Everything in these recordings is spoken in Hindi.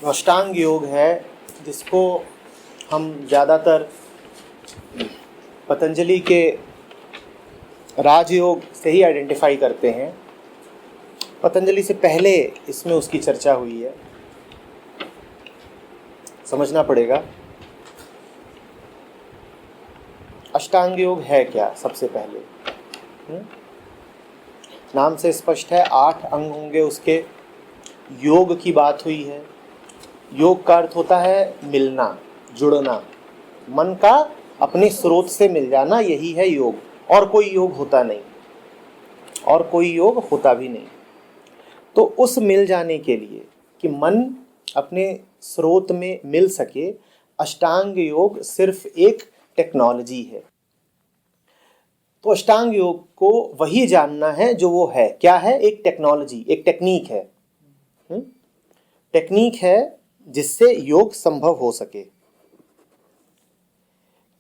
अष्टांग योग है जिसको हम ज़्यादातर पतंजलि के राजयोग से ही आइडेंटिफाई करते हैं। पतंजलि से पहले इसमें उसकी चर्चा हुई है, समझना पड़ेगा। अष्टांग योग है क्या? सबसे पहले नाम से स्पष्ट है, 8 अंग होंगे उसके। योग की बात हुई है। योग का अर्थ होता है मिलना, जुड़ना, मन का अपने स्रोत से मिल जाना, यही है योग। और कोई योग होता नहीं, और कोई योग होता भी नहीं। तो उस मिल जाने के लिए कि मन अपने स्रोत में मिल सके, अष्टांग योग सिर्फ एक टेक्नोलॉजी है। तो अष्टांग योग को वही जानना है जो वो है। क्या है? एक टेक्नोलॉजी, एक टेक्निक है। टेक्निक है जिससे योग संभव हो सके।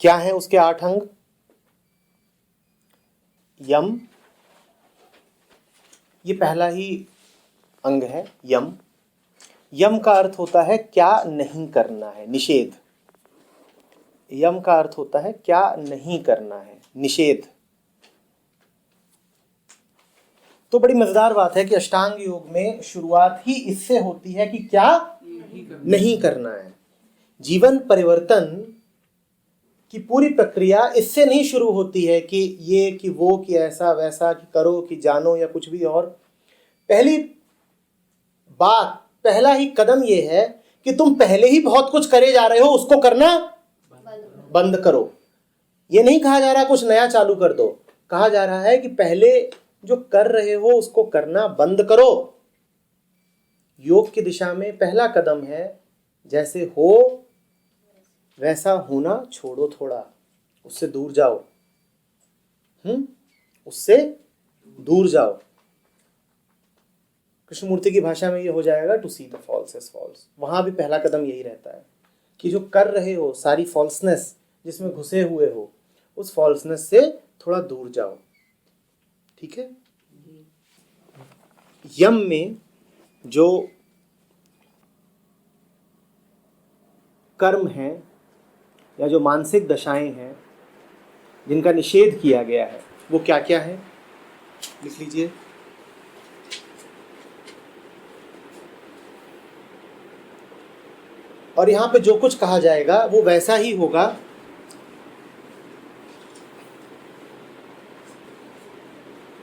क्या है उसके 8 अंग? यम, ये पहला ही अंग है, यम। यम का अर्थ होता है क्या नहीं करना है, निषेध। यम का अर्थ होता है क्या नहीं करना है, निषेध। तो बड़ी मजेदार बात है कि अष्टांग योग में शुरुआत ही इससे होती है कि क्या नहीं करना है। जीवन परिवर्तन की पूरी प्रक्रिया इससे नहीं शुरू होती है कि ये कि वो कि ऐसा वैसा कि करो कि जानो या कुछ भी और। पहली बात, पहला ही कदम ये है कि तुम पहले ही बहुत कुछ करे जा रहे हो, उसको करना बंद करो। ये नहीं कहा जा रहा कुछ नया चालू कर दो, कहा जा रहा है कि पहले जो कर रहे हो उसको करना बंद करो। योग की दिशा में पहला कदम है जैसे हो वैसा होना छोड़ो, थोड़ा उससे दूर जाओ। उससे दूर जाओ। कृष्णमूर्ति की भाषा में ये हो जाएगा to see the false as false. वहां भी पहला कदम यही रहता है कि जो कर रहे हो, सारी फॉल्सनेस जिसमें घुसे हुए हो, उस फॉल्सनेस से थोड़ा दूर जाओ। ठीक है। यम में जो कर्म है या जो मानसिक दशाएं हैं जिनका निषेध किया गया है, वो क्या क्या है? लिख लीजिए। और यहां पे जो कुछ कहा जाएगा वो वैसा ही होगा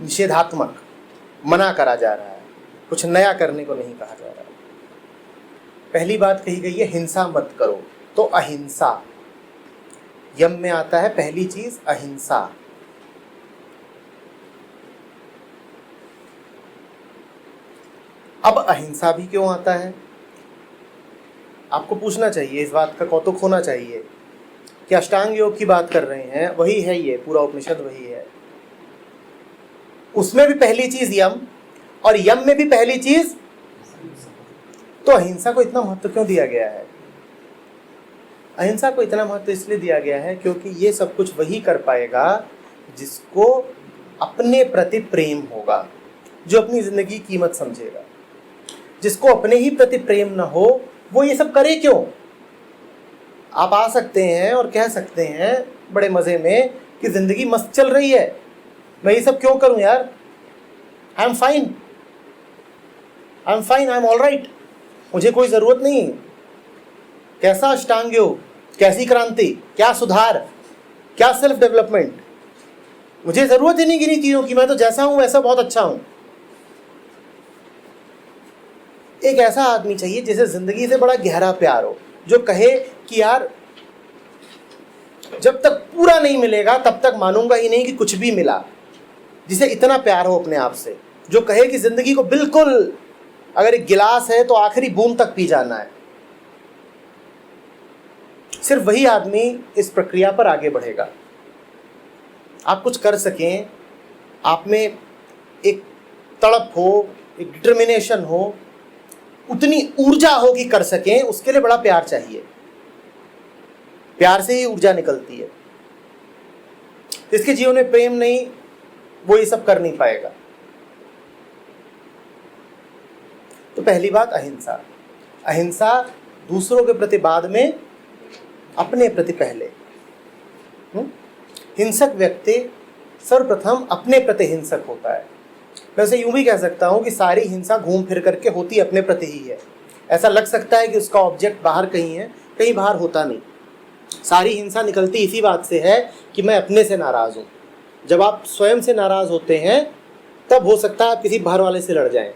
निषेधात्मक, मना करा जा रहा है, कुछ नया करने को नहीं कहा जा रहा है। पहली बात कही गई है हिंसा मत करो, तो अहिंसा यम में आता है। पहली चीज अहिंसा। अब अहिंसा भी क्यों आता है? आपको पूछना चाहिए, इस बात का कौतुक होना चाहिए कि अष्टांग योग की बात कर रहे हैं, वही है ये पूरा उपनिषद, वही है। उसमें भी पहली चीज यम, और यम में भी पहली चीज, तो अहिंसा को इतना महत्व क्यों दिया गया है? अहिंसा को इतना महत्व इसलिए दिया गया है क्योंकि ये सब कुछ वही कर पाएगा जिसको अपने प्रति प्रेम होगा, जो अपनी जिंदगी की कीमत समझेगा। जिसको अपने ही प्रति प्रेम ना हो वो ये सब करे क्यों? आप आ सकते हैं और कह सकते हैं बड़े मजे में कि जिंदगी मस्त चल रही है, मैं ये सब क्यों करूं यार, I am fine, I am fine, I am all right, मुझे कोई जरूरत नहीं। कैसा अष्टांग योग, कैसी क्रांति, क्या सुधार, क्या सेल्फ डेवलपमेंट, मुझे जरूरत ही नहीं किन्हीं चीजों की, मैं तो जैसा हूं वैसा बहुत अच्छा हूं। एक ऐसा आदमी चाहिए जिसे जिंदगी से बड़ा गहरा प्यार हो, जो कहे कि यार जब तक पूरा नहीं मिलेगा तब तक मानूंगा ही नहीं कि कुछ भी मिला। जिसे इतना प्यार हो अपने आप से, जो कहे कि जिंदगी को बिल्कुल, अगर एक गिलास है तो आखिरी बूंद तक पी जाना है। सिर्फ वही आदमी इस प्रक्रिया पर आगे बढ़ेगा। आप कुछ कर सकें, आप में एक तड़प हो, एक डिटर्मिनेशन हो, उतनी ऊर्जा हो कि कर सकें, उसके लिए बड़ा प्यार चाहिए। प्यार से ही ऊर्जा निकलती है। जिसके जीवन में प्रेम नहीं, वो ये सब कर नहीं पाएगा। तो पहली बात अहिंसा। अहिंसा दूसरों के प्रति बाद में, अपने प्रति पहले। हिंसक व्यक्ति सर्वप्रथम अपने प्रति हिंसक होता है। वैसे यूं भी कह सकता हूं कि सारी हिंसा घूम फिर करके होती अपने प्रति ही है। ऐसा लग सकता है कि उसका ऑब्जेक्ट बाहर कहीं है, कहीं बाहर होता नहीं। सारी हिंसा निकलती इसी बात से है कि मैं अपने से नाराज हूं। जब आप स्वयं से नाराज होते हैं तब हो सकता है आप किसी बाहर वाले से लड़ जाएं।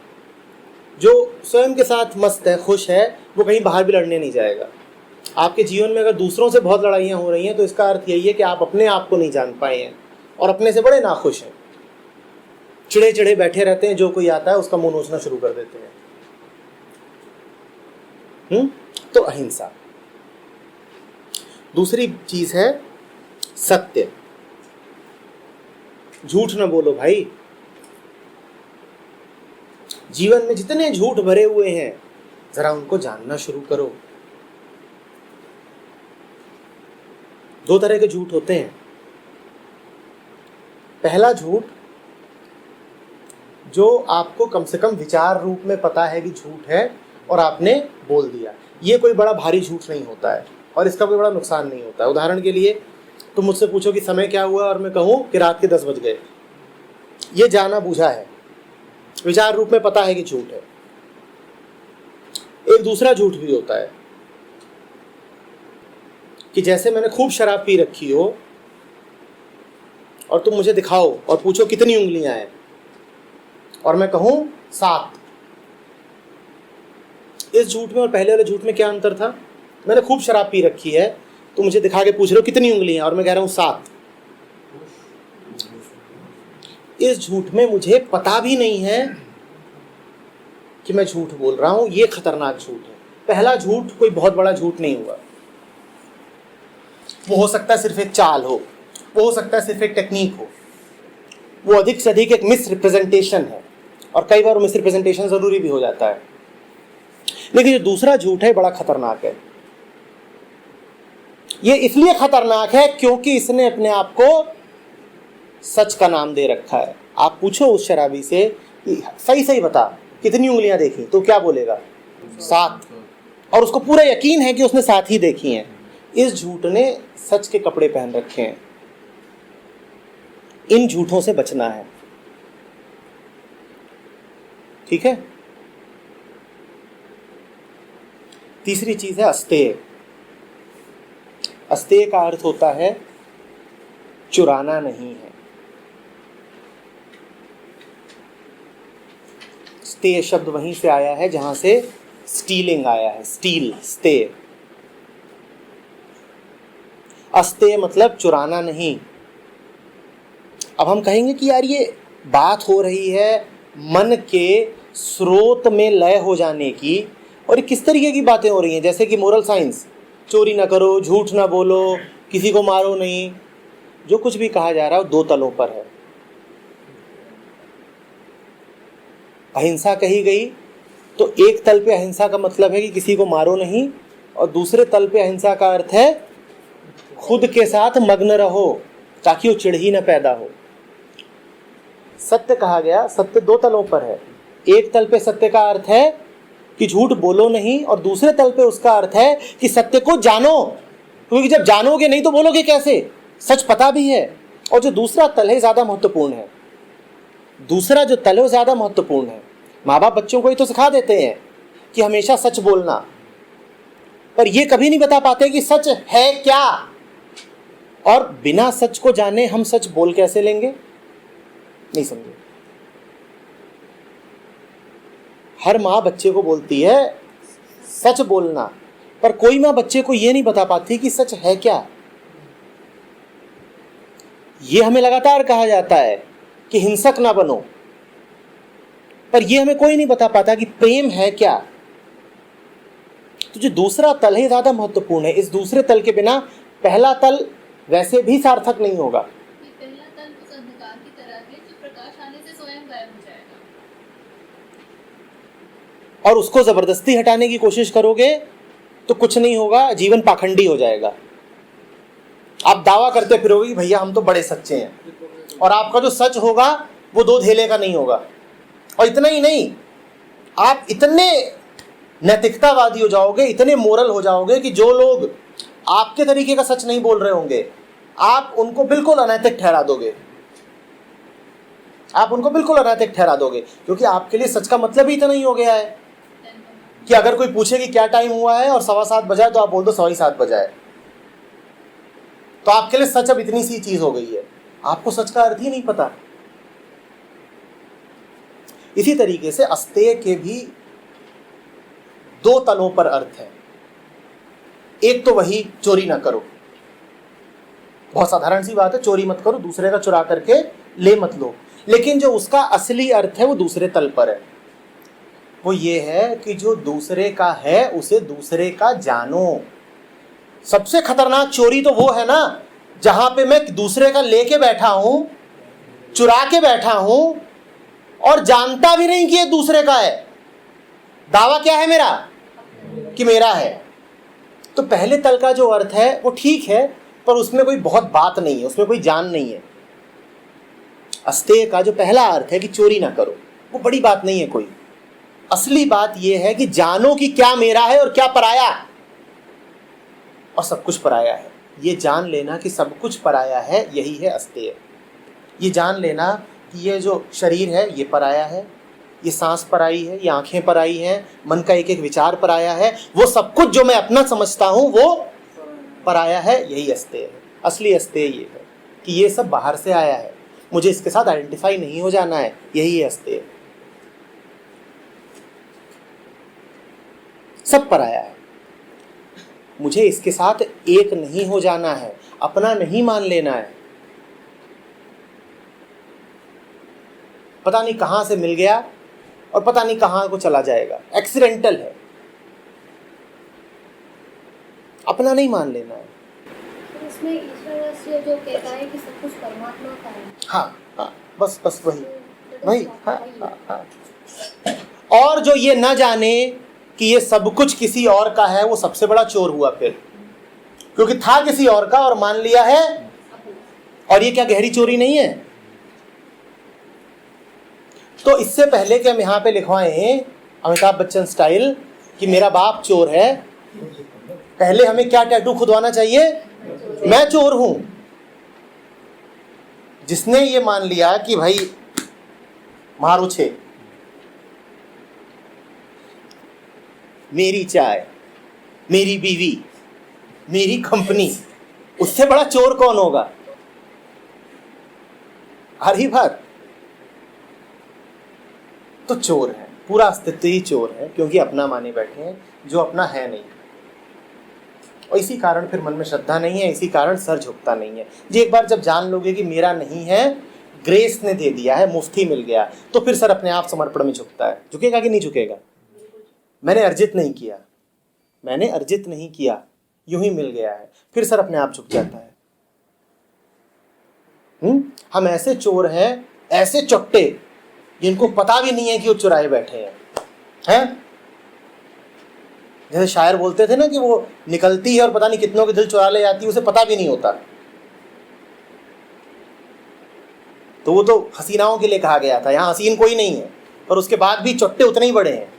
जो स्वयं के साथ मस्त है, खुश है, वो कहीं बाहर भी लड़ने नहीं जाएगा। आपके जीवन में अगर दूसरों से बहुत लड़ाइयाँ हो रही हैं तो इसका अर्थ यही है कि आप अपने आप को नहीं जान पाए हैं और अपने से बड़े नाखुश हैं। चिड़े चिड़े बैठे रहते हैं, जो कोई आता है उसका मुंह नोचना शुरू कर देते हैं। तो अहिंसा। दूसरी चीज है सत्य। झूठ ना बोलो भाई। जीवन में जितने झूठ भरे हुए हैं जरा उनको जानना शुरू करो। दो तरह के झूठ होते हैं। पहला झूठ जो आपको कम से कम विचार रूप में पता है कि झूठ है और आपने बोल दिया। ये कोई बड़ा भारी झूठ नहीं होता है और इसका कोई बड़ा नुकसान नहीं होता है। उदाहरण के लिए तुम मुझसे पूछो कि समय क्या हुआ और मैं कहूँ कि रात के 10 बज गए। ये जाना बूझा है, विचार रूप में पता है कि झूठ है। एक दूसरा झूठ भी होता है कि जैसे मैंने खूब शराब पी रखी हो और तुम मुझे दिखाओ और पूछो कितनी उंगलियां हैं और मैं कहूं 7। इस झूठ में और पहले वाले झूठ में क्या अंतर था? मैंने खूब शराब पी रखी है, तुम मुझे दिखा के पूछ रहे हो कितनी उंगलियां और मैं कह रहा हूं 7। इस झूठ में मुझे पता भी नहीं है कि मैं झूठ बोल रहा हूं। ये खतरनाक झूठ है। पहला झूठ कोई बहुत बड़ा झूठ नहीं हुआ। वो हो सकता है सिर्फ एक चाल हो, वो हो सकता है सिर्फ एक टेक्निक हो, वो अधिक से अधिक एक मिस रिप्रेजेंटेशन है और कई बार मिस रिप्रेजेंटेशन जरूरी भी हो जाता है। लेकिन जो दूसरा झूठ है बड़ा खतरनाक है। ये इसलिए खतरनाक है क्योंकि इसने अपने आप को सच का नाम दे रखा है। आप पूछो उस शराबी से कि सही सही बता कितनी उंगलियां देखी, तो क्या बोलेगा? 7। और उसको पूरा यकीन है कि उसने 7 ही देखी हैं। इस झूठ ने सच के कपड़े पहन रखे हैं। इन झूठों से बचना है, ठीक है। तीसरी चीज है अस्तेय। अस्तेय का अर्थ होता है चुराना नहीं है। स्तेय शब्द वहीं से आया है जहां से स्टीलिंग आया है। स्टील, स्तेय। अस्तेय मतलब चुराना नहीं। अब हम कहेंगे कि यार ये बात हो रही है मन के स्रोत में लय हो जाने की, और ये किस तरीके की बातें हो रही हैं? जैसे कि मोरल साइंस, चोरी ना करो, झूठ ना बोलो, किसी को मारो नहीं। जो कुछ भी कहा जा रहा है वो 2 तलों पर है। अहिंसा कही गई तो एक तल पे अहिंसा का मतलब है कि किसी को मारो नहीं, और दूसरे तल पे अहिंसा का अर्थ है खुद के साथ मग्न रहो ताकि वो चिढ़ ही न पैदा हो। सत्य कहा गया, सत्य 2 तलों पर है। एक तल पे सत्य का अर्थ है कि झूठ बोलो नहीं, और दूसरे तल पे उसका अर्थ है कि सत्य को जानो, क्योंकि जब जानोगे नहीं तो बोलोगे कैसे? सच पता भी है। और जो दूसरा तल है ज्यादा महत्वपूर्ण है। दूसरा जो तल है वो ज्यादा महत्वपूर्ण है। माँ बाप बच्चों को ही तो सिखा देते हैं कि हमेशा सच बोलना, पर ये कभी नहीं बता पाते कि सच है क्या। और बिना सच को जाने हम सच बोल कैसे लेंगे? नहीं समझे। हर माँ बच्चे को बोलती है सच बोलना, पर कोई माँ बच्चे को यह नहीं बता पाती कि सच है क्या। ये हमें लगातार कहा जाता है कि हिंसक ना बनो, पर यह हमें कोई नहीं बता पाता कि प्रेम है क्या। तो जो दूसरा तल है ज्यादा महत्वपूर्ण है। इस दूसरे तल के बिना पहला तल वैसे भी सार्थक नहीं होगा। पहला तल उस अंधकार की तरह है जो प्रकाश आने से स्वयं गायब हो जाएगा, और उसको जबरदस्ती हटाने की कोशिश करोगे तो कुछ नहीं होगा, जीवन पाखंडी हो जाएगा। आप दावा करते फिरोगे कि भैया हम तो बड़े सच्चे हैं, और आपका जो सच होगा वो 2 धेले का नहीं होगा। और इतना ही नहीं, आप इतने नैतिकतावादी हो जाओगे, इतने मोरल हो जाओगे कि जो लोग आपके तरीके का सच नहीं बोल रहे होंगे आप उनको बिल्कुल अनैतिक ठहरा दोगे, आप उनको बिल्कुल अनैतिक ठहरा दोगे, क्योंकि आपके लिए सच का मतलब ही इतना ही हो गया है कि अगर कोई पूछे कि क्या टाइम हुआ है और 7:15 बजा है तो आप बोल दो 7:15 बजा है। तो आपके लिए सच अब इतनी सी चीज हो गई है, आपको सच का अर्थ ही नहीं पता। इसी तरीके से अस्तेय के भी दो तलों पर अर्थ है। एक तो वही चोरी ना करो, बहुत साधारण सी बात है, चोरी मत करो, दूसरे का चुरा करके ले मत लो। लेकिन जो उसका असली अर्थ है वो दूसरे तल पर है। वो ये है कि जो दूसरे का है उसे दूसरे का जानो। सबसे खतरनाक चोरी तो वो है ना जहां पे मैं दूसरे का लेके बैठा हूं, चुरा के बैठा हूं और जानता भी नहीं कि ये दूसरे का है। दावा क्या है मेरा कि मेरा है। तो पहले तल का जो अर्थ है वो ठीक है, पर उसमें कोई बहुत बात नहीं है, उसमें कोई जान नहीं है। अस्तेय का जो पहला अर्थ है कि चोरी ना करो, वो बड़ी बात नहीं है कोई। असली बात यह है कि जानो कि क्या मेरा है और क्या पराया, और सब कुछ पराया है। ये जान लेना कि सब कुछ पराया है, यही है अस्तेय। ये जान लेना कि ये जो शरीर है ये पराया है, ये सांस पराई है, ये आंखें पराई हैं, मन का एक एक विचार पराया है, वो सब कुछ जो मैं अपना समझता हूं वो पराया है, यही अस्तेय है। असली अस्तेय ये है कि ये सब बाहर से आया है, मुझे इसके साथ आइडेंटिफाई नहीं हो जाना है, यही है अस्तेय। सब पराया है, मुझे इसके साथ एक नहीं हो जाना है, अपना नहीं मान लेना है। पता नहीं कहां से मिल गया और पता नहीं कहां को चला जाएगा, एक्सीडेंटल है, अपना नहीं मान लेना है। तो इसमें ईश्वर जो कहता है कि सब कुछ परमात्मा का है। हाँ हाँ, बस वही हाँ। और जो ये ना जाने कि ये सब कुछ किसी और का है, वो सबसे बड़ा चोर हुआ फिर, क्योंकि था किसी और का और मान लिया है। और ये क्या गहरी चोरी नहीं है? तो इससे पहले कि हम यहाँ पे लिखवाएं अमिताभ बच्चन स्टाइल कि मेरा बाप चोर है, पहले हमें क्या टैटू खुदवाना चाहिए? मैं चोर हूं। जिसने ये मान लिया कि भाई मारो छे, मेरी चाय, मेरी बीवी, मेरी कंपनी, उससे बड़ा चोर कौन होगा? हरी भर तो चोर है, पूरा अस्तित्व ही चोर है, क्योंकि अपना माने बैठे हैं जो अपना है नहीं। और इसी कारण फिर मन में श्रद्धा नहीं है, इसी कारण सर झुकता नहीं है। जी एक बार जब जान लोगे कि मेरा नहीं है, ग्रेस ने दे दिया है, मुफ्ती मिल गया, तो फिर सर अपने आप समर्पण में झुकता है। झुकेगा कि नहीं झुकेगा? मैंने अर्जित नहीं किया, मैंने अर्जित नहीं किया, यूं ही मिल गया है, फिर सर अपने आप झुक जाता है। हम ऐसे चोर हैं, ऐसे चट्टे जिनको पता भी नहीं है कि वो चुराए बैठे हैं। जैसे शायर बोलते थे ना कि वो निकलती है और पता नहीं कितनों के दिल चुरा ले जाती है, उसे पता भी नहीं होता। तो वो तो हसीनाओं के लिए कहा गया था, यहाँ हसीन कोई नहीं है, पर उसके बाद भी चट्टे उतने ही बड़े हैं।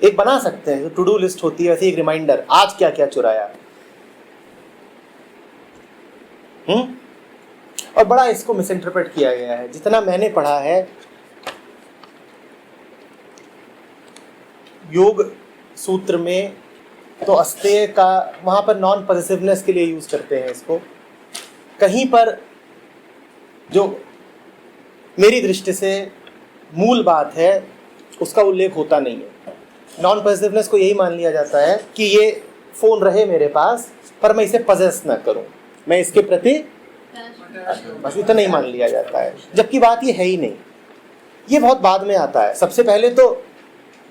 एक बना सकते हैं, टू डू लिस्ट होती है वैसे एक रिमाइंडर, आज क्या क्या चुराया। और बड़ा इसको मिस इंटरप्रेट किया गया है। जितना मैंने पढ़ा है योग सूत्र में, तो अस्तेय का वहां पर नॉन पॉजिटिवनेस के लिए यूज करते हैं इसको। कहीं पर जो मेरी दृष्टि से मूल बात है उसका उल्लेख होता नहीं है। नॉन पॉजिटिवनेस को यही मान लिया जाता है कि ये फोन रहे मेरे पास पर मैं इसे पजेस ना करूं, मैं इसके प्रति बस इतना ही मान लिया जाता है, जबकि बात ये है ही नहीं। ये बहुत बाद में आता है, सबसे पहले तो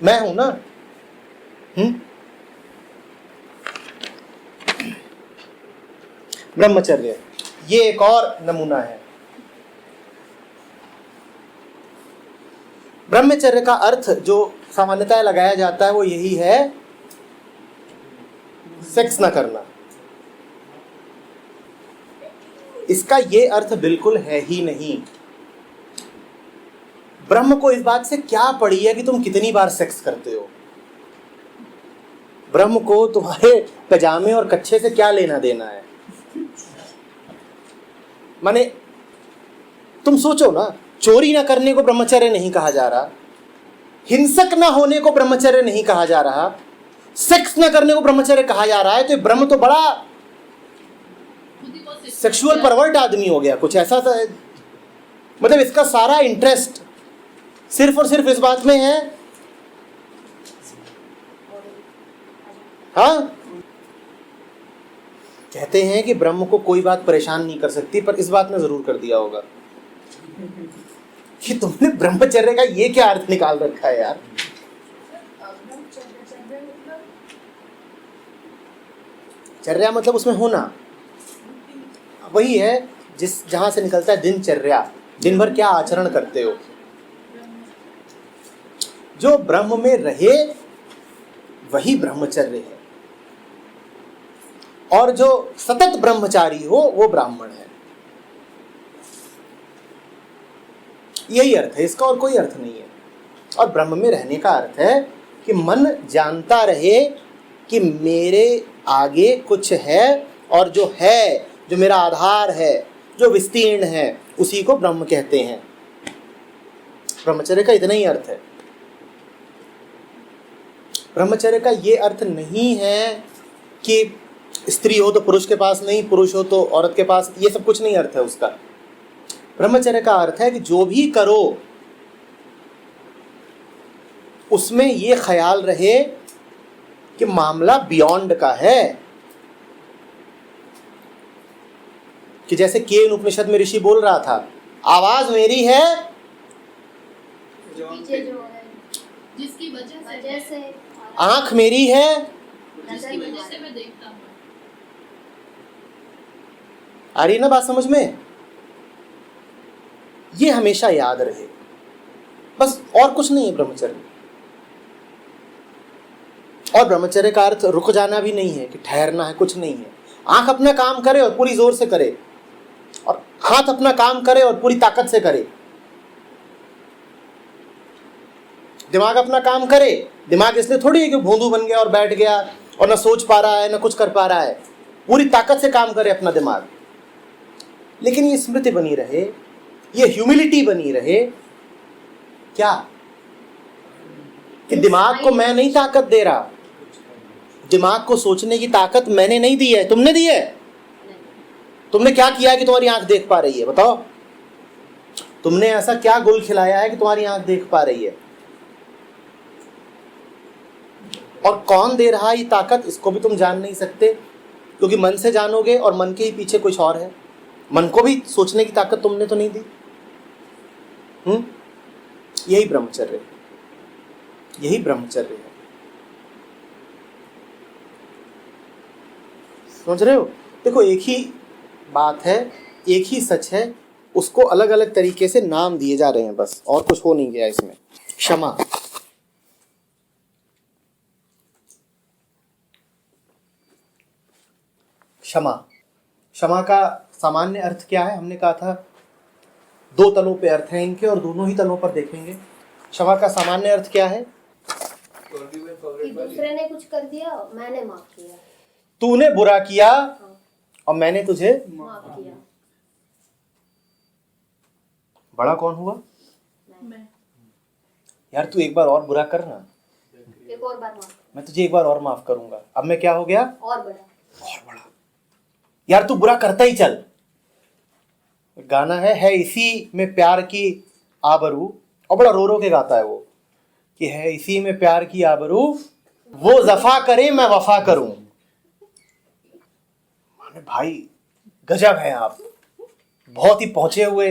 मैं हूं ना। ब्रह्मचर्य ये एक और नमूना है। ब्रह्मचर्य का अर्थ जो सामान्यतः लगाया जाता है वो यही है, सेक्स ना करना। इसका ये अर्थ बिल्कुल है ही नहीं। ब्रह्म को इस बात से क्या पड़ी है कि तुम कितनी बार सेक्स करते हो? ब्रह्म को तुम्हारे पजामे और कच्छे से क्या लेना देना है? माने तुम सोचो ना, चोरी ना करने को ब्रह्मचर्य नहीं कहा जा रहा, हिंसक ना होने को ब्रह्मचर्य नहीं कहा जा रहा, सेक्स ना करने को ब्रह्मचर्य कहा जा रहा है, तो ब्रह्म तो बड़ा सेक्सुअल परवर्ट आदमी हो गया, कुछ ऐसा था। मतलब इसका सारा इंटरेस्ट सिर्फ और सिर्फ इस बात में है। हाँ, कहते हैं कि ब्रह्म को कोई बात परेशान नहीं कर सकती, पर इस बात ने जरूर कर दिया होगा कि तुमने ब्रह्मचर्य का ये क्या अर्थ निकाल रखा है यार। चर्या मतलब उसमें होना, वही है जहां से निकलता है दिनचर्या, दिन भर क्या आचरण करते हो। जो ब्रह्म में रहे वही ब्रह्मचर्य है, और जो सतत ब्रह्मचारी हो वो ब्राह्मण है। यही अर्थ है इसका, और कोई अर्थ नहीं है। और ब्रह्म में रहने का अर्थ है कि मन जानता रहे कि मेरे आगे कुछ है, और जो है, जो मेरा आधार है, जो विस्तीर्ण है, उसी को ब्रह्म कहते हैं। ब्रह्मचर्य का इतना ही अर्थ है। ब्रह्मचर्य का ये अर्थ नहीं है कि स्त्री हो तो पुरुष के पास नहीं, पुरुष हो तो औरत के पास, ये सब कुछ नहीं अर्थ है उसका। ब्रह्मचर्य का अर्थ है कि जो भी करो उसमें ये ख्याल रहे कि मामला बियॉन्ड का है। कि जैसे केन उपनिषद में ऋषि बोल रहा था, आवाज मेरी है, पीछे जो है जिसकी वजह से आंख मेरी है, जिसकी वजह से मैं देखता हूँ। आ रही ना बात समझ में? ये हमेशा याद रहे, बस, और कुछ नहीं है ब्रह्मचर्य। और ब्रह्मचर्य का अर्थ रुक जाना भी नहीं है कि ठहरना है, कुछ नहीं है। आंख अपना काम करे और पूरी जोर से करे, और हाथ अपना काम करे और पूरी ताकत से करे। दिमाग अपना काम करे, दिमाग इसलिए थोड़ी है कि भोंदू बन गया और बैठ गया और ना सोच पा रहा है ना कुछ कर पा रहा है, पूरी ताकत से काम करे अपना दिमाग। लेकिन ये स्मृति बनी रहे, ये ह्यूमिलिटी बनी रहे, क्या कि दिमाग को मैं नहीं ताकत दे रहा, दिमाग को सोचने की ताकत मैंने नहीं दी है, तुमने दी है। तुमने क्या किया है कि तुम्हारी आंख देख पा रही है? बताओ, तुमने ऐसा क्या गुल खिलाया है कि तुम्हारी आंख देख पा रही है? और कौन दे रहा है ये ताकत, इसको भी तुम जान नहीं सकते, क्योंकि मन से जानोगे और मन के ही पीछे कुछ और है। मन को भी सोचने की ताकत तुमने तो नहीं दी। यही ब्रह्मचर्य, यही ब्रह्मचर्य है। समझ रहे हो? देखो, एक ही बात है, एक ही सच है, उसको अलग अलग तरीके से नाम दिए जा रहे हैं, बस, और कुछ हो नहीं गया इसमें। क्षमा, क्षमा, क्षमा का सामान्य अर्थ क्या है? हमने कहा था दो तलों पे अर्थ है इनके, और दोनों ही तलों पर देखेंगे। क्षमा का सामान्य अर्थ क्या है? कि दूसरे ने कुछ कर दिया, मैंने माफ किया। तूने बुरा किया और मैंने तुझे माफ किया। बड़ा कौन हुआ? मैं यार तू एक बार और बुरा करना, एक और बार माफ, मैं तुझे एक बार और माफ करूंगा। अब मैं क्या हो गया? और बड़ा, और बड़ा। यार तू बुरा करता ही चल। गाना है इसी में प्यार की आबरू, और बड़ा रो रो के गाता है वो, कि है इसी में प्यार की आबरू, वो जफा करे मैं वफा करूं। माने भाई गजब है आप, बहुत ही पहुंचे हुए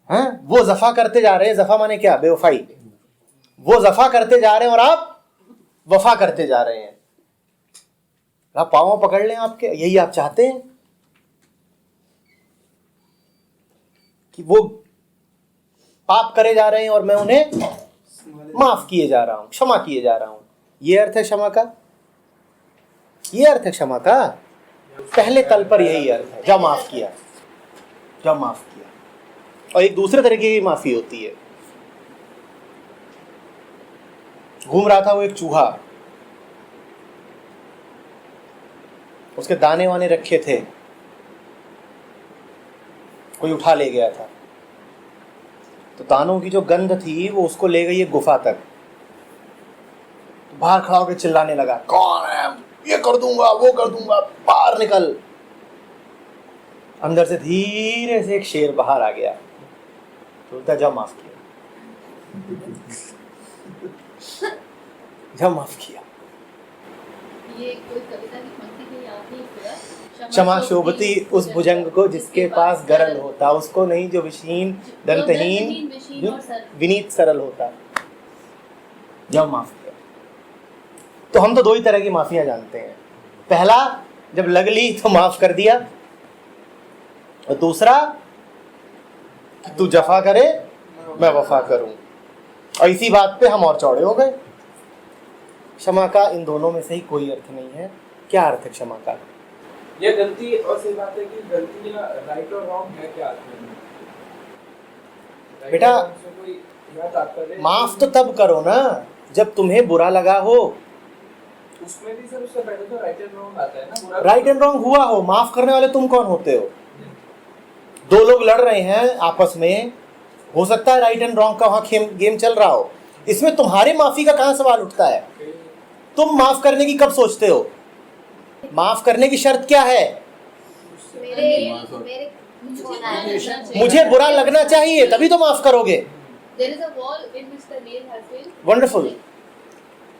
हैं। वो जफा करते जा रहे हैं, जफा माने क्या? बेवफाई। वो जफा करते जा रहे हैं और आप वफा करते जा रहे हैं। आप पाँव पकड़ लें आपके, यही आप चाहते हैं कि वो पाप करे जा रहे हैं और मैं उन्हें माफ किए जा रहा हूं, क्षमा किए जा रहा हूं। ये अर्थ है क्षमा का, ये अर्थ है क्षमा का। पहले तल पर यही अर्थ है, जब माफ किया, जब माफ किया। और एक दूसरे तरीके की माफी होती है। घूम रहा था वो एक चूहा, उसके दाने वाने रखे थे, कोई उठा ले गया था, तो दानों की जो गंध थी वो उसको ले गई एक गुफा तक। तो बाहर खड़ा होकर चिल्लाने लगा, कौन है, ये कर दूंगा वो कर दूंगा, बाहर निकल। अंदर से धीरे से एक शेर बाहर आ गया, तो बोलता जा माफ किया, जा माफ किया। ये कोई कविता की पंक्ति के आपने पूरा क्षमा शोभती उस भुजंग को जिसके पास गरल होता, उसको नहीं जो विशीन दंतहीन विशीन और सरल। विनीत सरल होता। जब माफ किया। तो हम तो दो ही तरह की माफियां जानते हैं, पहला जब लग ली तो माफ कर दिया, और दूसरा तू जफा करे मैं वफा करूं। और इसी बात पे हम और चौड़े हो गए। क्षमा का इन दोनों में से ही कोई अर्थ नहीं है। क्या अर्थ है क्षमा का? यह गलती और सही बात है कि गलती या राइट और रॉन्ग है क्या आत्मा में? बेटा, कोई यह तात्पर्य माफ तो तब करो ना जब तुम्हें बुरा लगा हो। उसमें भी सर उससे पहले तो राइट एंड रॉन्ग आता है ना। बुरा राइट एंड रॉन्ग हुआ हो, माफ करने वाले तुम कौन होते हो? दो लोग लड़ रहे हैं आपस में, हो सकता है राइट एंड रॉन्ग का वहां गेम चल रहा हो, इसमें तुम्हारे माफी का कहां सवाल उठता है? तुम माफ करने की कब सोचते हो? माफ करने की शर्त क्या है? मेरे होना है। मुझे बुरा लगना चाहिए तभी तो माफ करोगे। There is a wall in which the nail has been wonderful.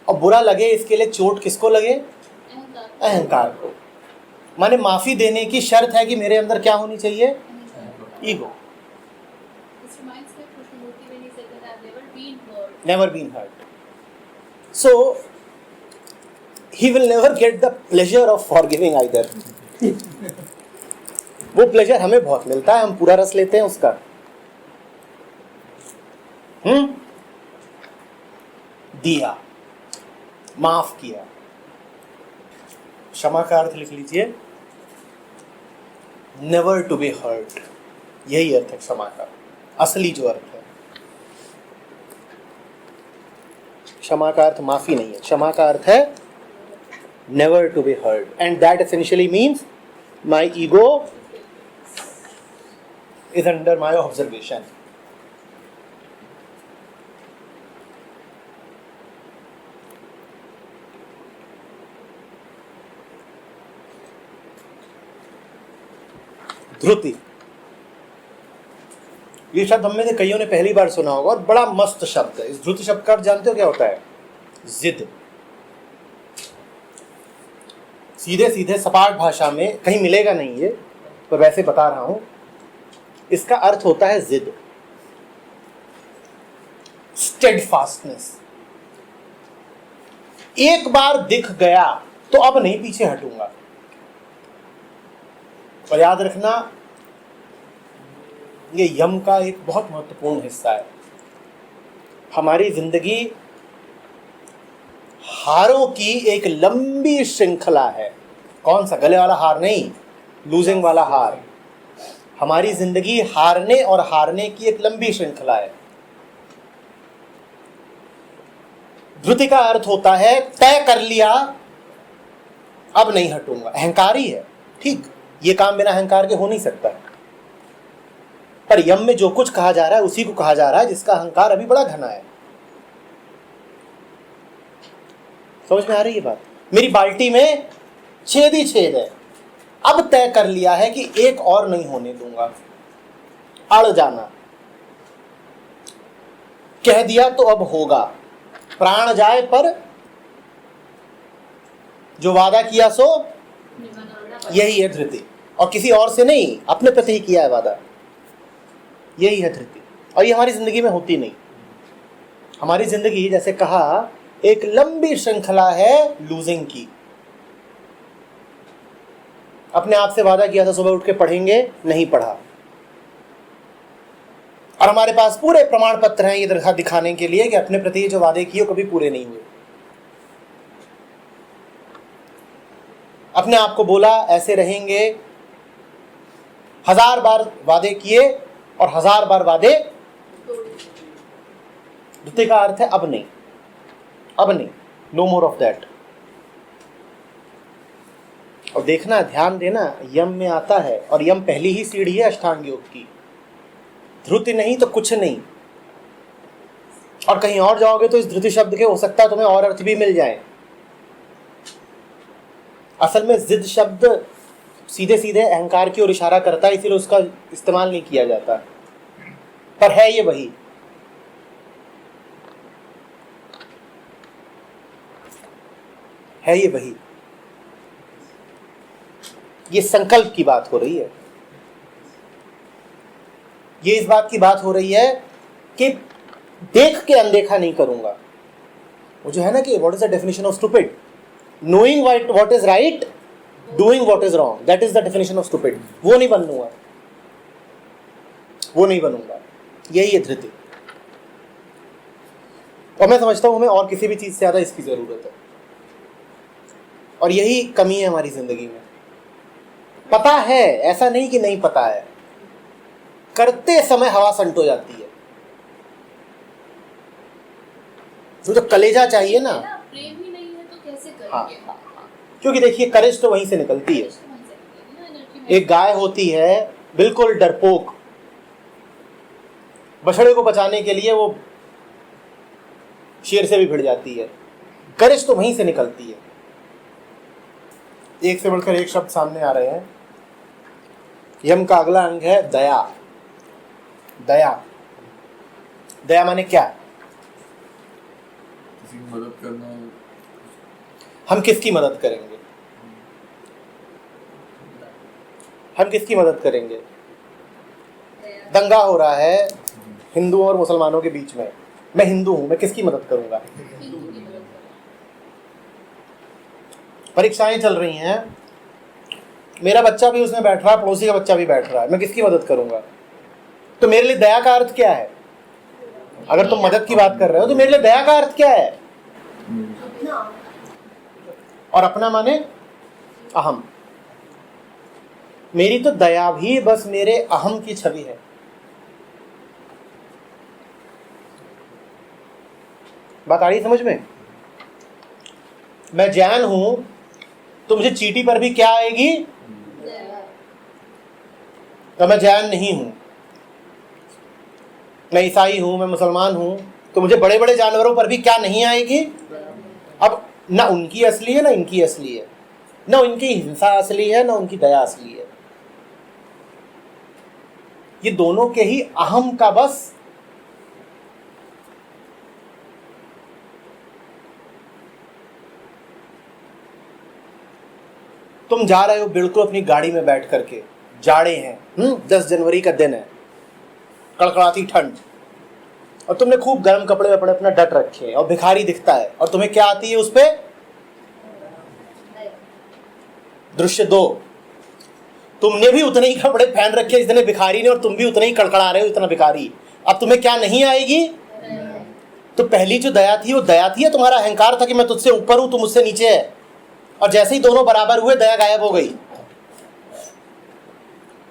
और बुरा लगे इसके लिए चोट किसको लगे? अहंकार। अहंकार को। माने माफी देने की शर्त है कि मेरे अंदर क्या होनी चाहिए? Ego. This reminds me of Krishnamurti when he said that I've never been hurt. Never been hurt. So he will never get the pleasure of forgiving either. वो प्लेजर हमें बहुत मिलता है, हम पूरा रस लेते हैं उसका। दिया, माफ किया। क्षमा का अर्थ लिख लीजिए, नेवर टू बी हर्ट। यही अर्थ है क्षमा का, असली जो अर्थ है। क्षमा का अर्थ माफी नहीं है, क्षमा का अर्थ है never to be hurt, and that essentially means my ego is under my observation. Dhruti, ये शब्द हम में से कईयों ने पहली बार सुना होगा और बड़ा मस्त शब्द है। इस ध्रुति शब्द का अर्थ जानते हो क्या होता है? जिद। सीधे सीधे सपाट भाषा में कहीं मिलेगा नहीं ये, तो वैसे बता रहा हूं। इसका अर्थ होता है जिद, स्टेडफास्टनेस। एक बार दिख गया तो अब नहीं पीछे हटूंगा। और याद रखना, ये यम का एक बहुत महत्वपूर्ण हिस्सा है। हमारी जिंदगी हारों की एक लंबी श्रृंखला है। कौन सा? गले वाला हार नहीं, लूजिंग वाला हार। हमारी जिंदगी हारने और हारने की एक लंबी श्रृंखला है। ध्रुति का अर्थ होता है तय कर लिया, अब नहीं हटूंगा। अहंकारी है, ठीक, ये काम बिना अहंकार के हो नहीं सकता। पर यम में जो कुछ कहा जा रहा है उसी को कहा जा रहा है जिसका अहंकार अभी बड़ा घना है। समझ में आ रही है बात? मेरी बाल्टी में छेद ही छेद है, अब तय कर लिया है कि एक और नहीं होने दूंगा। अड़ जाना, कह दिया तो अब होगा। प्राण जाए पर जो वादा किया सो, यही है धृति। और किसी और से नहीं, अपने प्रति ही किया है वादा, यही है धृति। और ये हमारी जिंदगी में होती नहीं। हमारी जिंदगी, जैसे कहा, एक लंबी श्रृंखला है लूजिंग की। अपने आप से वादा किया था सुबह उठ के पढ़ेंगे, नहीं पढ़ा, और हमारे पास पूरे प्रमाण पत्र हैं ये दिखाने के लिए कि अपने प्रति जो वादे किए कभी पूरे नहीं हुए। अपने आप को बोला ऐसे रहेंगे, 1000 बार वादे किए, और 1000 बार वादे। धृति का अर्थ है अब नहीं, अब नहीं, नो मोर ऑफ दैट। और देखना, ध्यान देना, यम में आता है और यम पहली ही सीढ़ी है अष्टांग योग की। धृति नहीं तो कुछ नहीं। और कहीं और जाओगे तो इस धृति शब्द के हो सकता है तुम्हें और अर्थ भी मिल जाए। असल में जिद शब्द सीधे सीधे अहंकार की ओर इशारा करता है, इसीलिए उसका इस्तेमाल नहीं किया जाता, पर है ये वही। है ये वही। ये संकल्प की बात हो रही है। ये इस बात की बात हो रही है कि देख के अनदेखा नहीं करूंगा। वो जो है ना कि what is the definition of stupid? Knowing what is right, doing what is wrong, that is the definition of stupid. वो नहीं बनूंगा, वो नहीं बनूंगा। यही है धृति। और मैं समझता हूं हमें और किसी भी चीज से ज्यादा इसकी जरूरत है, और यही कमी है हमारी जिंदगी में। पता है, ऐसा नहीं कि नहीं पता है, करते समय हवा संट हो जाती है। तो कलेजा चाहिए ना। प्रेम ही नहीं है तो कैसे करेंगे? हाँ, क्योंकि देखिए करेज तो वहीं से निकलती है। एक गाय होती है बिल्कुल डरपोक, बछड़े को बचाने के लिए वो शेर से भी भिड़ जाती है। करेज तो वहीं से निकलती है। एक से बढ़कर एक शब्द सामने आ रहे हैं। यम का अगला अंग है दया। दया, दया माने क्या? किसी की मदद करना। हम किसकी मदद करेंगे? हम किसकी मदद करेंगे? दंगा हो रहा है हिंदुओं और मुसलमानों के बीच में। मैं हिंदू हूं, मैं किसकी मदद करूंगा? परीक्षाएं चल रही हैं, मेरा बच्चा भी उसमें बैठ रहा है, पड़ोसी का बच्चा भी बैठ रहा है, मैं किसकी मदद करूंगा? तो मेरे लिए दया का अर्थ क्या है? अगर तुम मदद की बात कर रहे हो तो मेरे लिए दया का अर्थ क्या है? और अपना माने अहम। मेरी तो दया भी बस मेरे अहम की छवि है। बात आ रही समझ में? मैं जैन हूं तो मुझे चीटी पर भी क्या आएगी? तो मैं जैन नहीं हूं। मैं ईसाई हूं, मैं मुसलमान हूं, तो मुझे बड़े बड़े जानवरों पर भी क्या नहीं आएगी? अब ना उनकी असली है ना इनकी असली है, ना उनकी हिंसा असली है ना उनकी दया असली है। ये दोनों के ही अहम का बस तुम जा रहे हो बिल्कुल अपनी गाड़ी में बैठ करके, जाड़े हैं, 10 जनवरी का दिन है, कड़कड़ाती ठंड, और तुमने खूब गर्म कपड़े वपड़े अपना डट रखे हैं और भिखारी दिखता है, और तुम्हें क्या आती है उस पे? दृश्य 2। तुमने भी उतने ही कपड़े पहन रखे जितने भिखारी ने, और तुम भी उतने ही कड़कड़ा रहे हो इतना भिखारी। अब तुम्हें क्या नहीं आएगी? तो पहली जो दया थी वो दया थी या तुम्हारा अहंकार था कि मैं तुझसे ऊपर हूं, तू मुझसे नीचे है? और जैसे ही दोनों बराबर हुए दया गायब हो गई।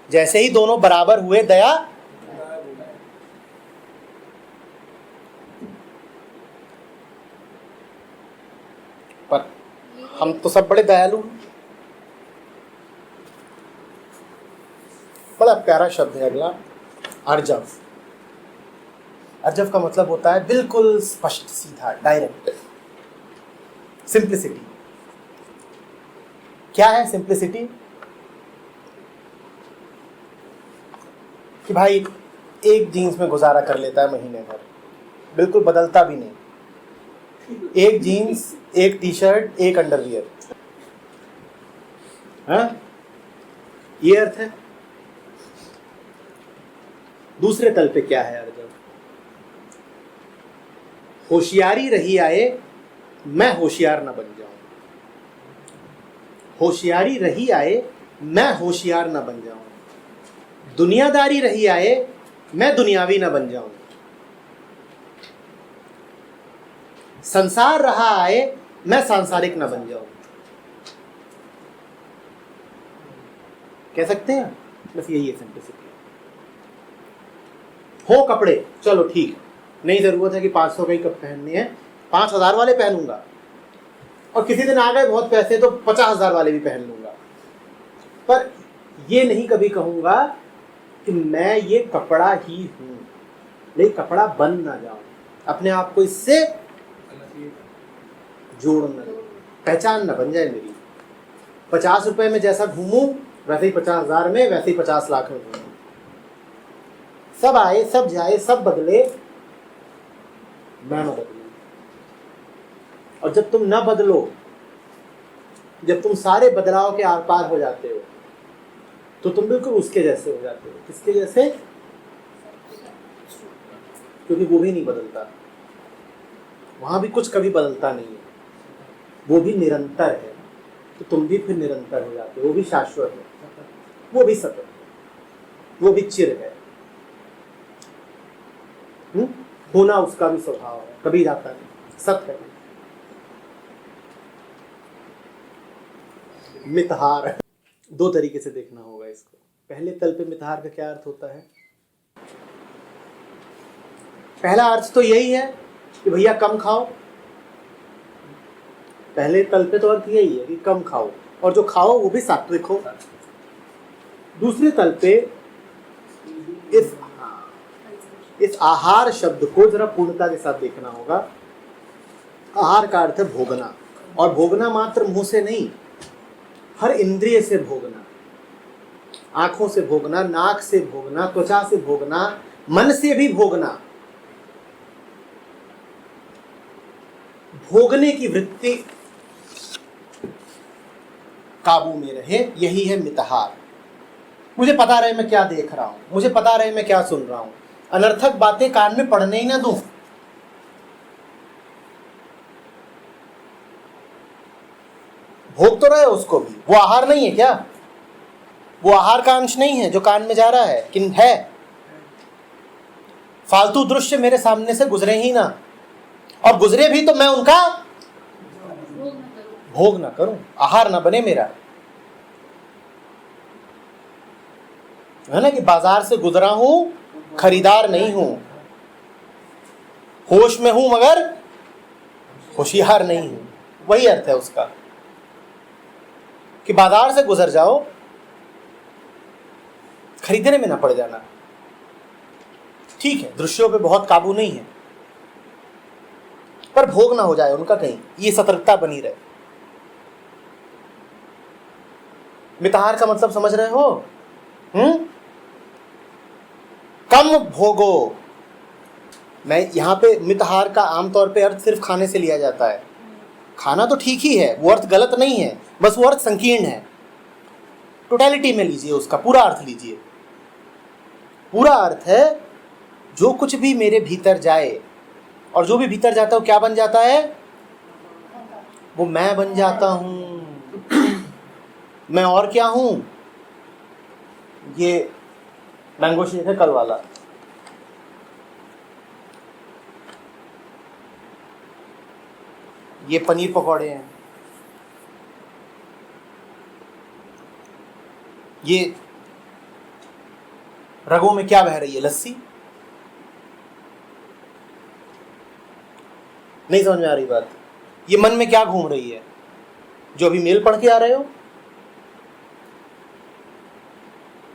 जैसे ही दोनों बराबर हुए दया पर हम तो सब बड़े दयालु हैं। बड़ा प्यारा शब्द है अगला, अर्जव। अर्जव का मतलब होता है बिल्कुल स्पष्ट, सीधा, डायरेक्ट, सिंप्लिसिटी। क्या है सिंप्लिसिटी? कि भाई एक जीन्स में गुजारा कर लेता है महीने भर, बिल्कुल बदलता भी नहीं। एक जीन्स, एक टी शर्ट, एक अंडरवियर। हाँ, ये अर्थ है। दूसरे तल पे क्या है अर्जव? होशियारी रही आए, मैं होशियार ना बन जाऊं। होशियारी रही आए, मैं होशियार ना बन जाऊं। दुनियादारी रही आए, मैं दुनियावी ना बन जाऊं। संसार रहा आए, मैं सांसारिक ना बन जाऊं। कह सकते हैं? बस यही है सिंप्लिसिटी। हो कपड़े, चलो ठीक है, नहीं जरूरत है कि 500 के ही कप पहनने हैं, 5000 वाले पहनूंगा, और किसी दिन आ गए बहुत पैसे तो 50,000 वाले भी पहन लूंगा। पर ये नहीं कभी कहूंगा कि मैं ये कपड़ा ही हूं, नहीं, कपड़ा बन ना जाऊं, अपने आप को इससे जोड़ न लूं, पहचान न बन जाए मेरी। 50 रुपए में जैसा घूमूं वैसे ही 50,000 में, वैसे ही 50 लाख में घूमूं। सब आए, सब जाए, सब बदले, मैं न बदलूं। और जब तुम न बदलो, जब तुम सारे बदलाव के आर पार हो जाते हो, तो तुम बिल्कुल उसके जैसे हो जाते हो। किसके जैसे? क्योंकि वो भी नहीं बदलता, वहां भी कुछ कभी बदलता नहीं है, वो भी निरंतर है, तो तुम भी फिर निरंतर हो जाते हो। वो भी शाश्वत है, वो भी सतत, वो भी चिर है। होना उसका भी स्वभाव है, कभी जाता नहीं, सत्य है। मितहार, दो तरीके से देखना होगा इसको। पहले तल पे मितहार का क्या अर्थ होता है? पहला अर्थ तो यही है कि भैया कम खाओ। पहले तल पे तो अर्थ यही है कि कम खाओ, और जो खाओ वो भी सात्विक हो। दूसरे तल पे इस आहार शब्द को जरा पूर्णता के साथ देखना होगा। आहार का अर्थ है भोगना, और भोगना मात्र मुंह से नहीं, हर इंद्रिय से भोगना, आंखों से भोगना, नाक से भोगना, त्वचा से भोगना, मन से भी भोगना। भोगने की वृत्ति काबू में रहे, यही है मितहार। मुझे पता रहे मैं क्या देख रहा हूं, मुझे पता रहे मैं क्या सुन रहा हूं, अनर्थक बातें कान में पड़ने ही ना दूं। भोग तो रहे उसको भी, वो आहार नहीं है क्या? वो आहार का अंश नहीं है जो कान में जा रहा है, किन है? फालतू दृश्य मेरे सामने से गुजरे ही ना, और गुजरे भी तो मैं उनका भोग ना करूं, आहार ना बने मेरा। है ना कि बाजार से गुजरा हूं, खरीदार नहीं हूं, होश में हूं मगर होशियार नहीं हूं। वही अर्थ है उसका कि बाजार से गुजर जाओ, खरीदने में ना पड़ जाना। ठीक है, दृश्यों पे बहुत काबू नहीं है, पर भोग ना हो जाए उनका कहीं, ये सतर्कता बनी रहे। मितहार का मतलब समझ रहे हो? कम भोगो। मैं यहां पे मितहार का आमतौर पे अर्थ सिर्फ खाने से लिया जाता है। खाना तो ठीक ही है, वो अर्थ गलत नहीं है, बस वो अर्थ संकीर्ण है। टोटलिटी में लीजिए, उसका पूरा अर्थ लीजिए। पूरा अर्थ है जो कुछ भी मेरे भीतर जाए, और जो भी भीतर जाता है वो क्या बन जाता है? वो मैं बन जाता हूं। मैं और क्या हूं? ये मैंगो शेक है कल वाला, ये पनीर पकौड़े हैं, ये रगों में क्या बह रही है? लस्सी। नहीं समझ में आ रही बात? ये मन में क्या घूम रही है जो अभी मेल पढ़ के आ रहे हो?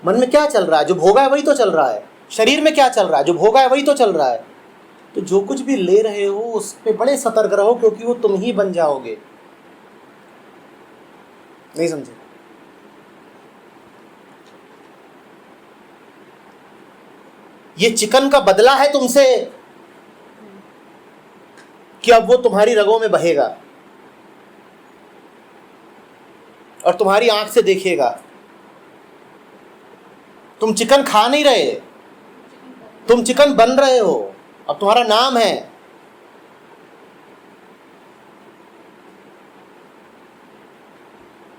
मन में क्या चल रहा है? जो भोगा है वही तो चल रहा है। शरीर में क्या चल रहा है? जो भोगा है वही तो चल रहा है। तो जो कुछ भी ले रहे हो उस पे बड़े सतर्क रहो, क्योंकि वो तुम ही बन जाओगे। नहीं समझे? ये चिकन का बदला है तुमसे कि अब वो तुम्हारी रगों में बहेगा और तुम्हारी आंख से देखेगा। तुम चिकन खा नहीं रहे, तुम चिकन बन रहे हो। अब तुम्हारा नाम है।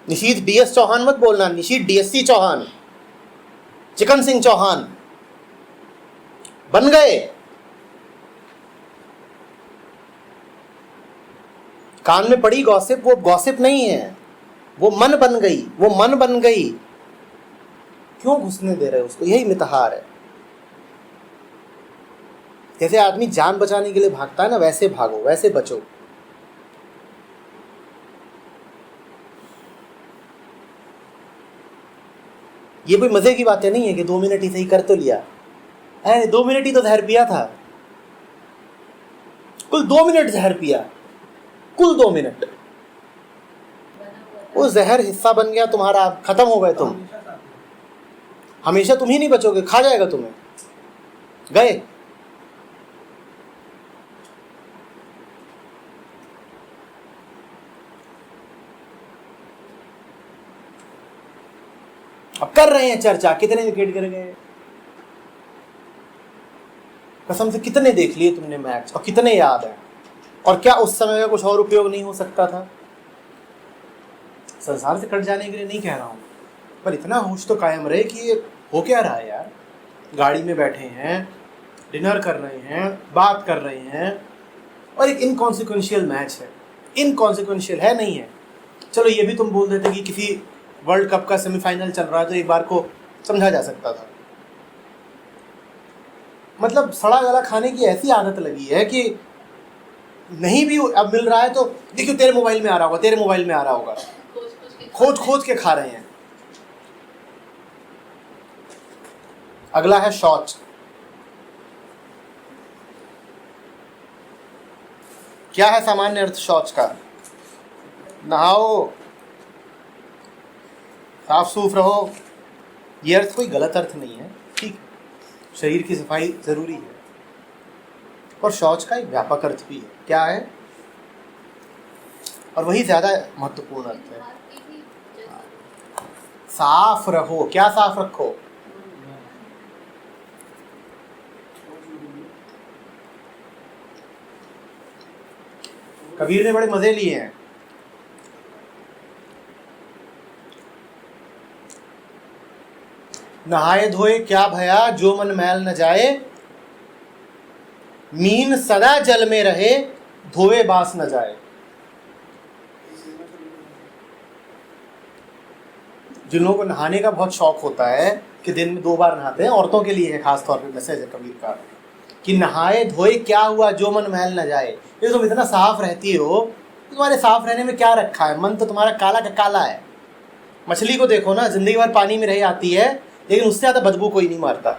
निशीथ डीएस चौहान मत बोलना, निशीथ डीएससी चौहान, चिकन सिंह चौहान बन गए। कान में पड़ी गॉसिप, वो गॉसिप नहीं है, वो मन बन गई, वो मन बन गई। क्यों घुसने दे रहे हो उसको? यही मितहार है। जैसे आदमी जान बचाने के लिए भागता है ना, वैसे भागो, वैसे बचो। ये कोई मजे की बातें नहीं है कि 2 मिनट ही सही कर तो लिया। 2 मिनट ही तो जहर पिया था, कुल 2 मिनट जहर पिया, कुल 2 मिनट। वो जहर हिस्सा बन गया तुम्हारा, खत्म हो गए तुम। हमेशा तुम ही नहीं बचोगे, खा जाएगा तुम्हें। गए। अब कर रहे हैं चर्चा, कितने विकेट गिर गए, कसम से कितने देख लिए तुमने मैच और कितने याद है, और क्या उस समय का कुछ और उपयोग नहीं हो सकता था? संसार से कट जाने के लिए नहीं कह रहा हूं, पर इतना होश तो कायम रहे कि ये हो क्या रहा है यार। गाड़ी में बैठे हैं, डिनर कर रहे हैं, बात कर रहे हैं, और एक इनकॉन्सिक्वेंशियल मैच है। इनकॉन्सिक्वेंशियल है नहीं है, चलो ये भी तुम बोल देते कि किसी वर्ल्ड कप का सेमीफाइनल चल रहा है तो एक बार को समझा जा सकता था। मतलब सड़ा गला खाने की ऐसी आदत लगी है कि नहीं भी अब मिल रहा है तो देखियो तेरे मोबाइल में आ रहा होगा, तेरे मोबाइल में आ रहा होगा, खोज खोज के खा रहे हैं। अगला है शौच। क्या है सामान्य अर्थ शौच का? नहाओ, साफ सूफ रहो। ये अर्थ कोई गलत अर्थ नहीं है, ठीक, शरीर की सफाई जरूरी है, और शौच का एक व्यापक अर्थ भी है। क्या है? और वही ज्यादा महत्वपूर्ण अर्थ है। साफ रहो। क्या साफ रखो? कबीर ने बड़े मजे लिए हैं। नहाए धोए क्या भया, जो मन मैल न जाए, मीन सदा जल में रहे, धोए बास न जाए। जिन लोगों को नहाने का बहुत शौक होता है कि दिन में 2 बार नहाते हैं, औरतों के लिए है खास तौर पे मैसेज है कबीर का कि नहाए धोए क्या हुआ, जो मन मैल न जाए। ये तुम इतना साफ रहती हो, तुम्हारे साफ रहने में क्या रखा है? मन तो तुम्हारा काला का काला है। मछली को देखो ना, जिंदगी भर पानी में रही आती है, लेकिन उससे ज्यादा बदबू कोई नहीं मारता।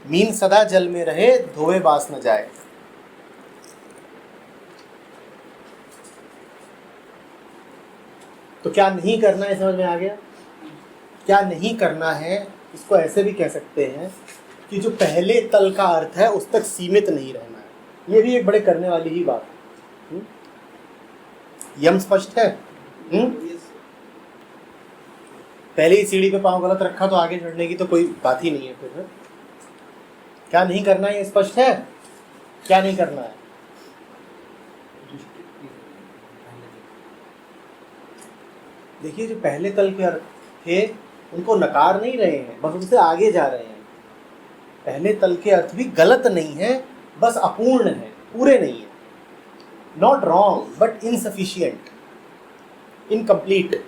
मीन सदा जल में रहे, धोए बास न जाए। तो क्या नहीं करना है, समझ में आ गया? क्या नहीं करना है, इसको ऐसे भी कह सकते हैं कि जो पहले तल का अर्थ है उस तक सीमित नहीं रहना है। ये भी एक बड़े करने वाली ही बात है। यम स्पष्ट है? पहले ही सीढ़ी पे पांव गलत रखा तो आगे चढ़ने की तो कोई बात ही नहीं है फिर। क्या नहीं करना है ये स्पष्ट है? क्या नहीं करना है? देखिए, जो पहले तल के अर्थ थे उनको नकार नहीं रहे हैं, बस उनसे आगे जा रहे हैं। पहले तल के अर्थ भी गलत नहीं है, बस अपूर्ण है, पूरे नहीं है। Not wrong but insufficient, incomplete.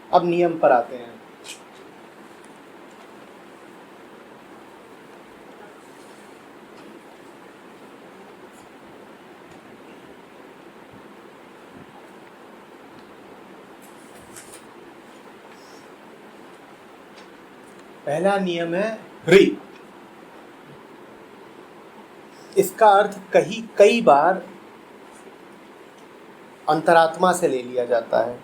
अब नियम पर आते हैं। पहला नियम है ह्री। इसका अर्थ कई बार अंतरात्मा से ले लिया जाता है,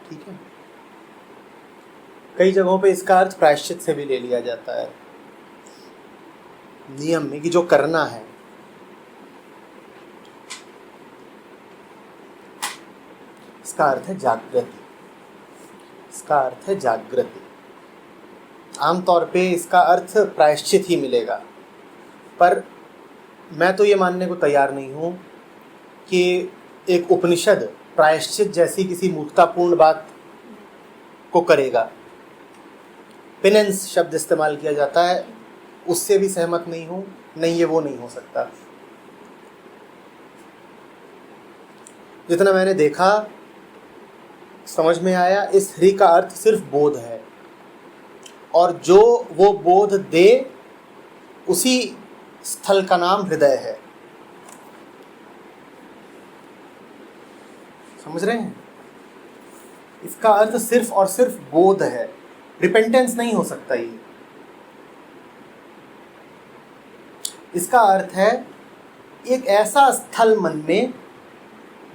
ठीक है। कई जगहों पे इसका अर्थ प्रायश्चित से भी ले लिया जाता है नियम में, कि जो करना है। इसका अर्थ है जागृति। इसका अर्थ है जागृति। आमतौर पे इसका अर्थ प्रायश्चित ही मिलेगा, पर मैं तो ये मानने को तैयार नहीं हूँ कि एक उपनिषद प्रायश्चित जैसी किसी मूर्खतापूर्ण बात को करेगा। पेनेंस शब्द इस्तेमाल किया जाता है, उससे भी सहमत नहीं हूँ। नहीं, ये वो नहीं हो सकता। जितना मैंने देखा, समझ में आया, इस ह्री का अर्थ सिर्फ बोध है। और जो वो बोध दे उसी स्थल का नाम हृदय है। समझ रहे हैं? इसका अर्थ सिर्फ और सिर्फ बोध है, रिपेंटेंस नहीं हो सकता ये। इसका अर्थ है एक ऐसा स्थल मन में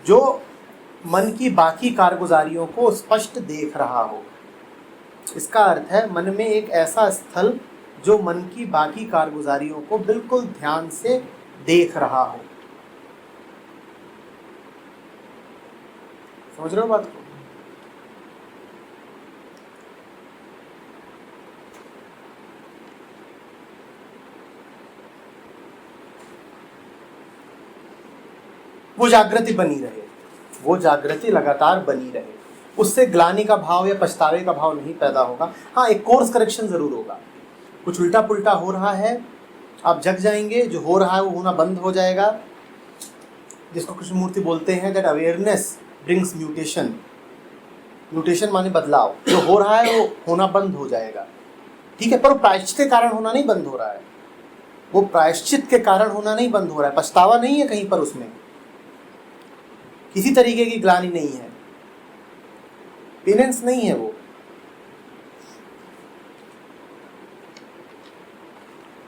जो मन की बाकी कारगुजारियों को स्पष्ट देख रहा हो। इसका अर्थ है मन में एक ऐसा स्थल जो मन की बाकी कारगुजारियों को बिल्कुल ध्यान से देख रहा हो। समझ रहे हो बात को? वो जागृति बनी रहे, वो जागृति लगातार बनी रहे, उससे ग्लानि का भाव या पछतावे का भाव नहीं पैदा होगा। हाँ, एक कोर्स करेक्शन जरूर होगा। कुछ उल्टा पुल्टा हो रहा है, आप जग जाएंगे, जो हो रहा है वो होना बंद हो जाएगा। जिसको कृष्णमूर्ति बोलते हैं that awareness brings mutation. Mutation माने बदलाव। जो हो रहा है वो होना बंद हो जाएगा, ठीक है, पर प्रायश्चित के कारण होना नहीं बंद हो रहा है। वो प्रायश्चित के कारण होना नहीं बंद हो रहा है। पछतावा नहीं है कहीं पर, उसमें किसी तरीके की ग्लानि नहीं है, पेनेंस नहीं है। वो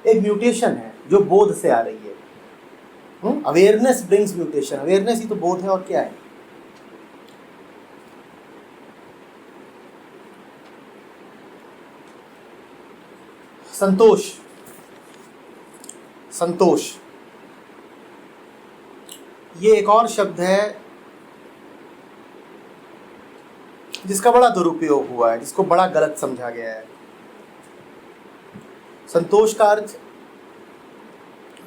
एक म्यूटेशन है जो बोध से आ रही है। Awareness brings mutation. अवेयरनेस ही तो बोध है, और क्या है? संतोष। संतोष ये एक और शब्द है जिसका बड़ा दुरुपयोग हुआ है, जिसको बड़ा गलत समझा गया है। संतोष का अर्थ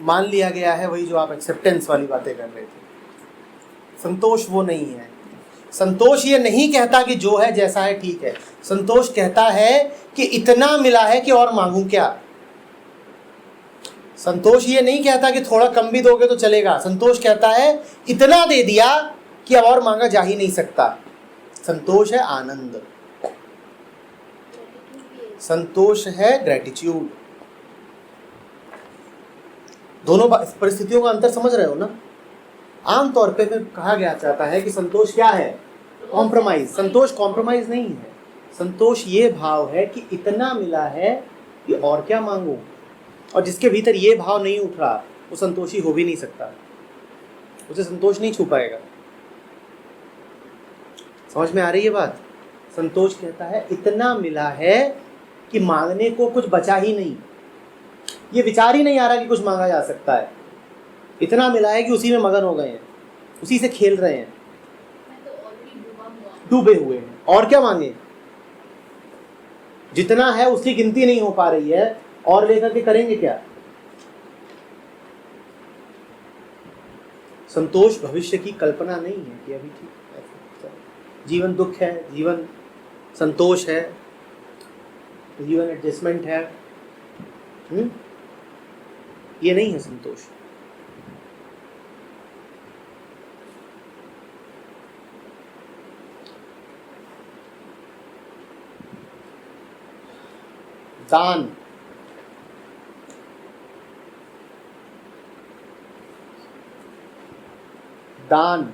मान लिया गया है वही जो आप एक्सेप्टेंस वाली बातें कर रहे थे। संतोष वो नहीं है। संतोष ये नहीं कहता कि जो है जैसा है ठीक है। संतोष कहता है कि इतना मिला है कि और मांगू क्या। संतोष ये नहीं कहता कि थोड़ा कम भी दोगे तो चलेगा। संतोष कहता है इतना दे दिया कि अब और मांगा जा ही नहीं सकता। संतोष है आनंद, संतोष है ग्रेटिट्यूड। दोनों परिस्थितियों का अंतर समझ रहे हो ना? आमतौर पे कहा गया जाता है कि संतोष क्या है? कॉम्प्रोमाइज। संतोष कॉम्प्रोमाइज नहीं है। संतोष ये भाव है कि इतना मिला है कि और क्या मांगू। और जिसके भीतर ये भाव नहीं उठ रहा वो संतोषी हो भी नहीं सकता, उसे संतोष नहीं छू पाएगा। समझ में आ रही है बात? संतोष कहता है इतना मिला है कि मांगने को कुछ बचा ही नहीं। ये विचार ही नहीं आ रहा कि कुछ मांगा जा सकता है। इतना मिला है कि उसी में मगन हो गए हैं, उसी से खेल रहे हैं, डूबे हुए हैं। और क्या मांगे? जितना है उसकी गिनती नहीं हो पा रही है, और लेकर के करेंगे क्या? संतोष भविष्य की कल्पना नहीं है कि अभी ठीक है, जीवन दुख है, जीवन संतोष है, जीवन एडजस्टमेंट है। ये नहीं है संतोष। दान। दान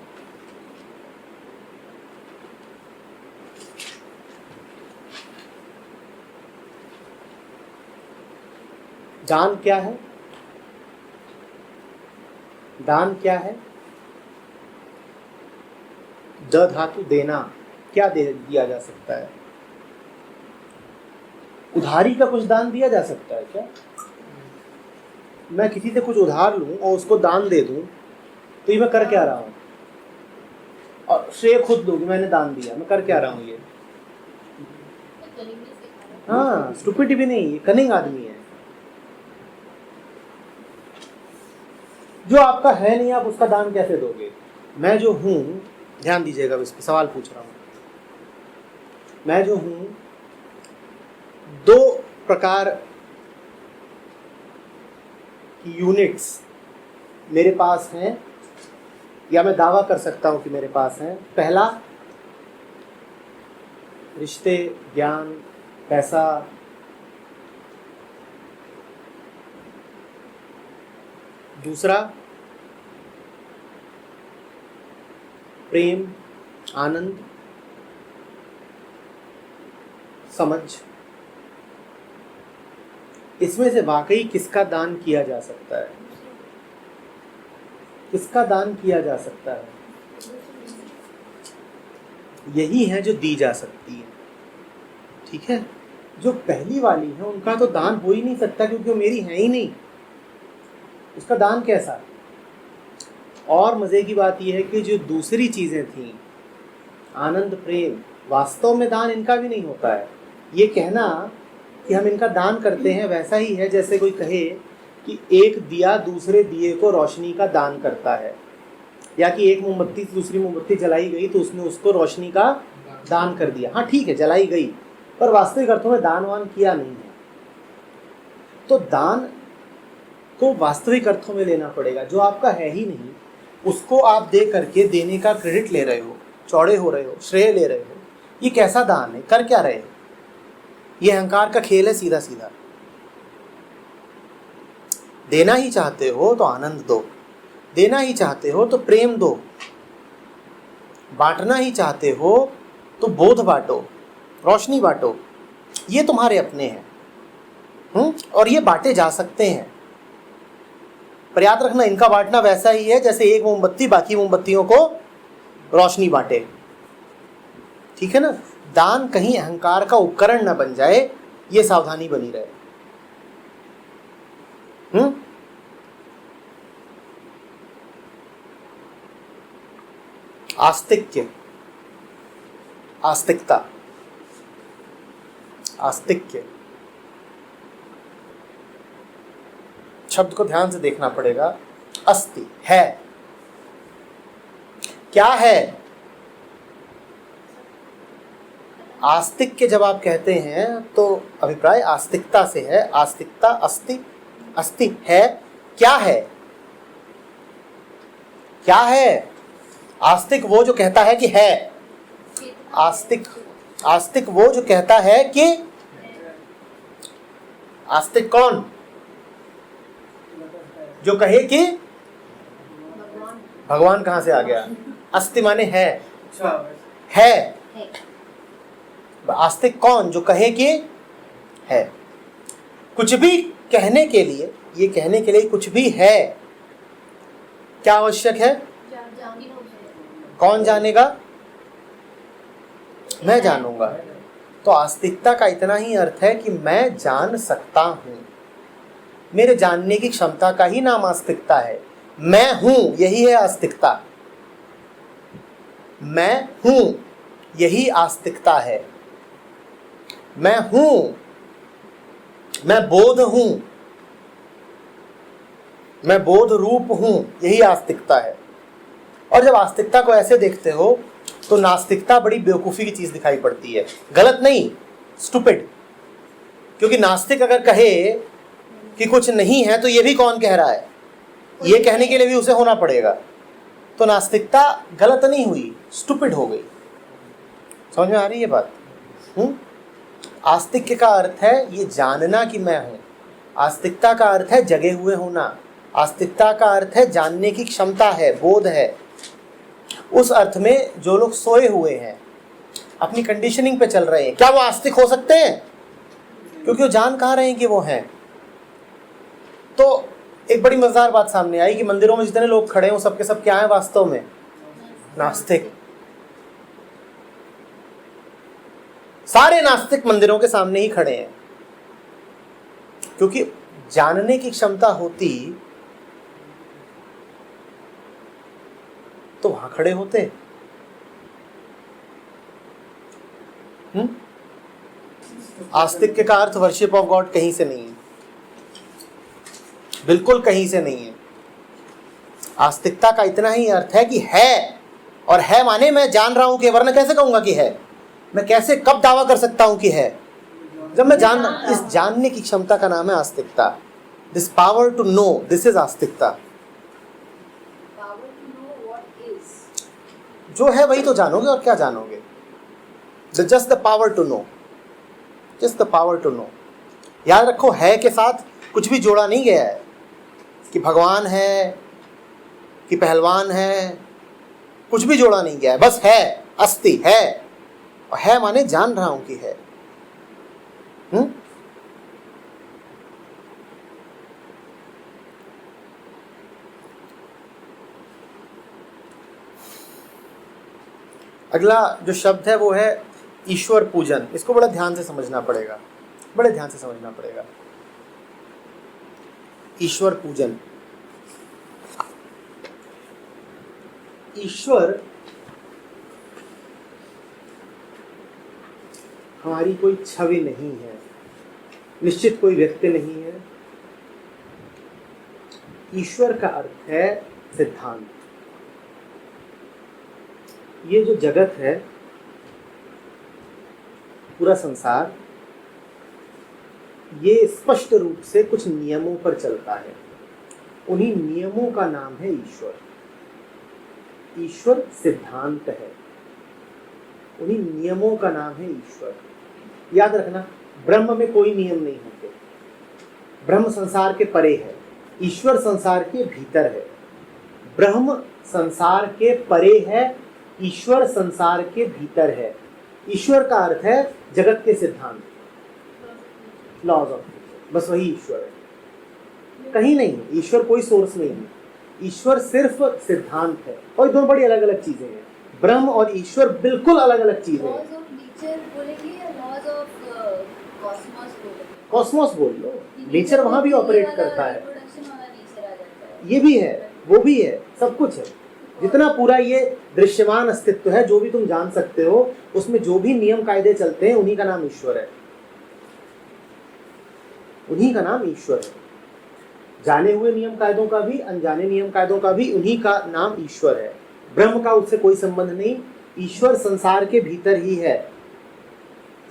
दान क्या है? दान क्या है? द धातु देना। क्या दे दिया जा सकता है? उधारी का कुछ दान दिया जा सकता है क्या? मैं किसी से कुछ उधार लूं और उसको दान दे दूं तो ये मैं कर क्या रहा हूं? और श्रेय खुद लूं कि मैंने दान दिया, मैं कर क्या रहा हूं? ये हाँ, स्टूपिड भी नहीं, कनिंग आदमी है। जो आपका है नहीं आप उसका दान कैसे दोगे? मैं जो हूं, ध्यान दीजिएगा, इस पे सवाल पूछ रहा हूं। मैं जो हूं, दो प्रकार की यूनिट्स मेरे पास हैं, या मैं दावा कर सकता हूं कि मेरे पास हैं। पहला, रिश्ते, ज्ञान, पैसा, दूसरा प्रेम, आनंद, समझ। इसमें से वाकई किसका दान किया जा सकता है? किसका दान किया जा सकता है? यही है जो दी जा सकती है। ठीक है, जो पहली वाली है उनका तो दान हो ही नहीं सकता, क्योंकि वो मेरी है ही नहीं, उसका दान कैसा? और मजे की बात यह है कि जो दूसरी चीजें थी, आनंद, प्रेम, वास्तव में दान इनका भी नहीं होता है। ये कहना कि हम इनका दान करते हैं वैसा ही है जैसे कोई कहे कि एक दिया दूसरे दिए को रोशनी का दान करता है, या कि एक मोमबत्ती से दूसरी मोमबत्ती जलाई गई तो उसने उसको रोशनी का दान कर दिया। हाँ ठीक है, जलाई गई, पर वास्तविक अर्थों में दान वान किया नहीं है। तो दान को वास्तविक अर्थों में लेना पड़ेगा। जो आपका है ही नहीं उसको आप दे करके देने का क्रेडिट ले रहे हो, चौड़े हो रहे हो, श्रेय ले रहे हो, ये कैसा दान है? कर क्या रहे हो? ये अहंकार का खेल है सीधा सीधा। देना ही चाहते हो तो आनंद दो, देना ही चाहते हो तो प्रेम दो, बांटना ही चाहते हो तो बोध बांटो, रोशनी बांटो। ये तुम्हारे अपने हैं, और ये बांटे जा सकते हैं। पर याद रखना, इनका बांटना वैसा ही है जैसे एक मोमबत्ती बाकी मोमबत्तियों को रोशनी बांटे। ठीक है ना? दान कहीं अहंकार का उपकरण न बन जाए, ये सावधानी बनी रहे। आस्तिक्य, आस्तिकता, आस्तिक्य शब्द को ध्यान से देखना पड़ेगा। अस्ति है, क्या है? आस्तिक्य जब आप कहते हैं तो अभिप्राय आस्तिकता से है। आस्तिकता, अस्ति, अस्ति है, क्या है? क्या है? आस्तिक वो जो कहता है कि है। आस्तिक, आस्तिक वो जो कहता है कि, आस्तिक कौन? जो कहे कि भगवान कहां से आ गया? अस्ति माने है, है। आस्तिक कौन? जो कहे कि है। कुछ भी कहने के लिए, ये कहने के लिए कुछ भी है, क्या आवश्यक है? कौन जानेगा? मैं जानूंगा। तो आस्तिकता का इतना ही अर्थ है कि मैं जान सकता हूं। मेरे जानने की क्षमता का ही नाम आस्तिकता है। मैं हूं, यही है आस्तिकता। मैं हूं, यही आस्तिकता है। मैं हूं, मैं बोध हूं, मैं बोध रूप हूं, यही आस्तिकता है। और जब आस्तिकता को ऐसे देखते हो तो नास्तिकता बड़ी बेवकूफ़ी की चीज़ दिखाई पड़ती है। गलत नहीं, स्टूपिड। क्योंकि नास्तिक अगर कहे कि कुछ नहीं है तो ये भी कौन कह रहा है, ये कहने के लिए भी उसे होना पड़ेगा। तो नास्तिकता गलत नहीं हुई, स्टूपिड हो गई। समझ में आ रही है बात? आस्तिक्य का अर्थ है ये जानना कि मैं हूं। आस्तिकता का अर्थ है जगे हुए होना। आस्तिकता का अर्थ है जानने की क्षमता है, बोध है। उस अर्थ में जो लोग सोए हुए हैं, अपनी कंडीशनिंग पे चल रहे हैं, क्या वो आस्तिक हो सकते हैं? क्योंकि वो जान कहाँ रहे हैं कि वो हैं। तो एक बड़ी मजेदार बात सामने आई कि मंदिरों में जितने लोग खड़े हैं वो सबके सब क्या हैं वास्तव में? नास्तिक। सारे नास्तिक मंदिरों के सामने ही खड़े हैं, क्योंकि जानने की क्षमता होती तो वहां खड़े होते। आस्तिक्य का अर्थ वर्शिप ऑफ गॉड कहीं से नहीं है, बिल्कुल कहीं से नहीं है। आस्तिकता का इतना ही अर्थ है कि है, और है माने मैं जान रहा हूं कि, वरना कैसे कहूंगा कि है? मैं कैसे, कब दावा कर सकता हूं कि है? जब मैं जान, इस जानने की क्षमता का नाम है आस्तिकता। This power to know, this is आस्तिकता। जो है वही तो जानोगे, और क्या जानोगे? Just the power to know, just the power to know. याद रखो, है के साथ कुछ भी जोड़ा नहीं गया है। कि भगवान है कि पहलवान है, कुछ भी जोड़ा नहीं गया है, बस है, अस्ति है। और है माने जान रहा हूं कि है। अगला जो शब्द है वो है ईश्वर पूजन। इसको बड़ा ध्यान से समझना पड़ेगा, बड़े ध्यान से समझना पड़ेगा। ईश्वर पूजन, ईश्वर हमारी कोई छवि नहीं है, निश्चित कोई व्यक्ति नहीं है। ईश्वर का अर्थ है सिद्धांत। ये जो जगत है, पूरा संसार, ये स्पष्ट रूप से कुछ नियमों पर चलता है। उन्हीं नियमों का नाम है ईश्वर। ईश्वर सिद्धांत है, उन्हीं नियमों का नाम है ईश्वर। याद रखना, ब्रह्म में कोई नियम नहीं होते। ब्रह्म संसार के परे है, ईश्वर संसार के भीतर है। ब्रह्म संसार के परे है, ईश्वर संसार के भीतर है। ईश्वर का अर्थ है जगत के सिद्धांत, लॉज ऑफ नेचर, बस वही ईश्वर है, कहीं नहीं है। ईश्वर कोई सोर्स नहीं है, ईश्वर सिर्फ सिद्धांत है। और ये दोनों बड़ी अलग अलग चीजें हैं। ब्रह्म और ईश्वर बिल्कुल अलग अलग चीजें हैं। लॉज ऑफ नेचर बोलेंगे या लॉज ऑफ कॉस्मोस बोलेंगे? कॉस्मोस बोल लो, नेचर वहां भी ऑपरेट करता है। रिप्रोडक्शन वाला नेचर आ जाता है। ये भी है, वो भी है, सब कुछ है। जितना पूरा ये दृश्यमान अस्तित्व है, जो भी तुम जान सकते हो, उसमें जो भी नियम कायदे चलते हैं, उन्हीं का नाम ईश्वर है, उन्हीं का नाम ईश्वर है। जाने हुए नियम कायदों का भी, अनजाने नियम कायदों का भी, उन्हीं का नाम ईश्वर है। ब्रह्म का उससे कोई संबंध नहीं। ईश्वर संसार के भीतर ही है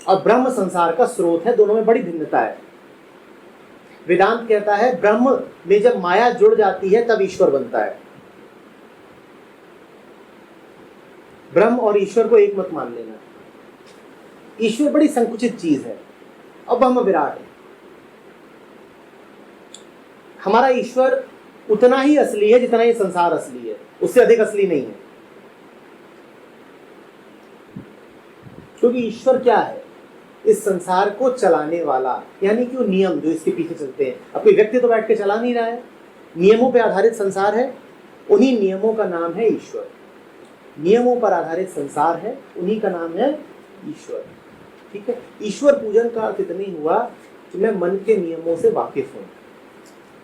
और ब्रह्म संसार का स्रोत है। दोनों में बड़ी भिन्नता है। वेदांत कहता है ब्रह्म में जब माया जुड़ जाती है तब ईश्वर बनता है। ब्रह्म और ईश्वर को एक मत मान लेना। ईश्वर बड़ी संकुचित चीज है और ब्रह्म विराट है। हमारा ईश्वर उतना ही असली है जितना ये संसार असली है, उससे अधिक असली नहीं है। क्योंकि ईश्वर क्या है? इस संसार को चलाने वाला, यानी कि वो नियम जो इसके पीछे चलते हैं। अब कोई व्यक्ति तो बैठ के चला नहीं रहा है, नियमों पे आधारित संसार है, उन्हीं नियमों का नाम है ईश्वर। नियमों पर आधारित संसार है, उन्हीं का नाम है ईश्वर। ठीक है। ईश्वर पूजन का अर्थ इतना ही हुआ कि मैं मन के नियमों से वाकिफ हूं।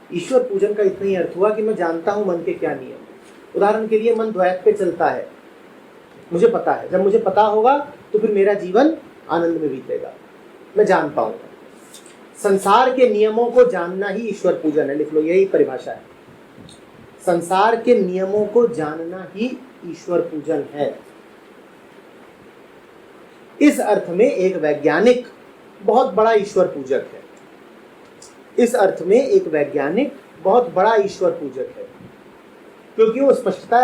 ईश्वर पूजन का इतना ही अर्थ हुआ कि मैं जानता हूं मन के क्या नियम है। उदाहरण के लिए मन द्वैत पे चलता है, मुझे पता है। जब मुझे पता होगा तो फिर मेरा जीवन आनंद में बीतेगा, मैं जान पाऊंगा। संसार के नियमों को जानना ही ईश्वर पूजन है। लिख लो, यही परिभाषा है। संसार के नियमों को जानना ही ईश्वर पूजन है। इस अर्थ में एक वैज्ञानिक बहुत बड़ा ईश्वर पूजक है। इस अर्थ में एक वैज्ञानिक बहुत बड़ा ईश्वर पूजक है, क्योंकि वो स्पष्टता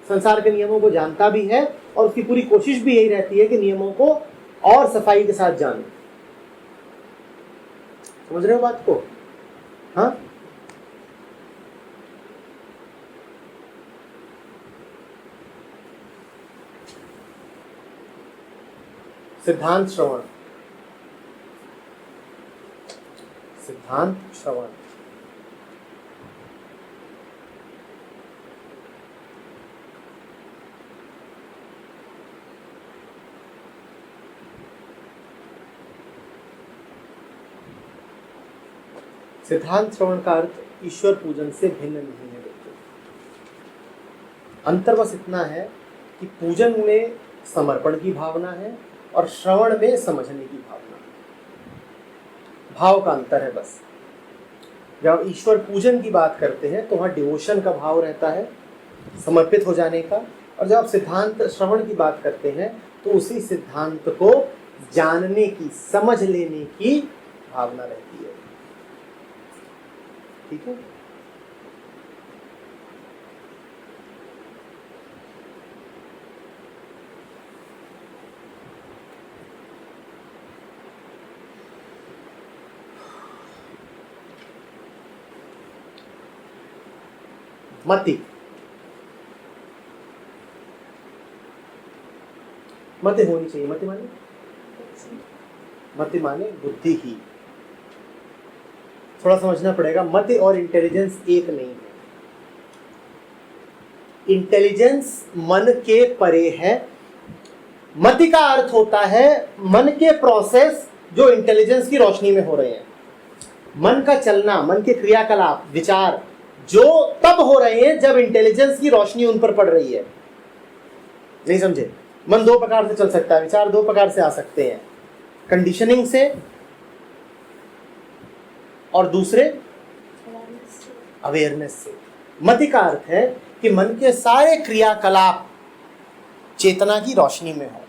संसार के नियमों को जानता भी है और उसकी पूरी कोशिश भी यही रहती है कि नियमों को और सफाई के साथ जानो। समझ रहे हो बात को? हाँ, सिद्धांत श्रवण, सिद्धांत श्रवण। सिद्धांत श्रवण का अर्थ ईश्वर पूजन से भिन्न नहीं है। बिल्कुल अंतर बस इतना है कि पूजन में समर्पण की भावना है और श्रवण में समझने की भावना। भाव का अंतर है बस। जब ईश्वर पूजन की बात करते हैं तो वहाँ डिवोशन का भाव रहता है, समर्पित हो जाने का। और जब आप सिद्धांत श्रवण की बात करते हैं तो उसी सिद्धांत को जानने की, समझ लेने की भावना रहती है। ठीक है। मति। मति होनी चाहिए। मति माने बुद्धि ही। थोड़ा समझना पड़ेगा, मति और इंटेलिजेंस एक नहीं है। इंटेलिजेंस मन के परे है। मति का अर्थ होता है मन के प्रोसेस जो इंटेलिजेंस की रोशनी में हो रहे हैं। मन का चलना, मन के क्रियाकलाप, विचार जो तब हो रहे हैं जब इंटेलिजेंस की रोशनी उन पर पड़ रही है। नहीं समझे? मन दो प्रकार से चल सकता है, विचार दो प्रकार से आ सकते हैं, कंडीशनिंग से और दूसरे अवेयरनेस से। मति का अर्थ है कि मन के सारे क्रियाकलाप चेतना की रोशनी में हो।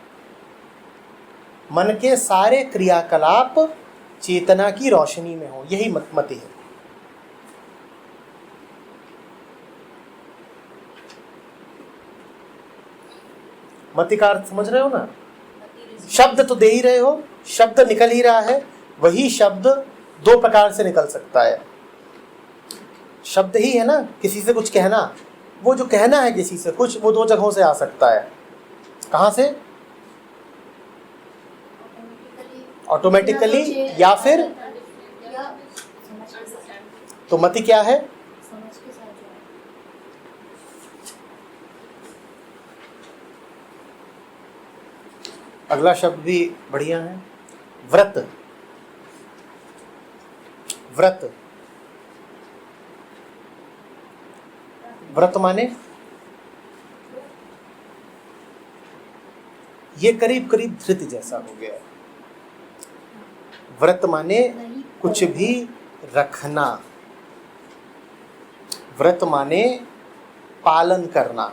मन के सारे क्रियाकलाप चेतना की रोशनी में हो, यही मति है। मति का अर्थ समझ रहे हो ना? शब्द तो दे ही रहे हो, शब्द निकल ही रहा है। वही शब्द दो प्रकार से निकल सकता है। शब्द ही है ना, किसी से कुछ कहना, वो जो कहना है किसी से कुछ, वो दो जगहों से आ सकता है। कहाँ से? ऑटोमेटिकली या फिर तो मति क्या है? अगला शब्द भी बढ़िया है, व्रत। व्रत, व्रत माने ये करीब करीब धृति जैसा हो गया। व्रत माने कुछ भी रखना। व्रत माने पालन करना।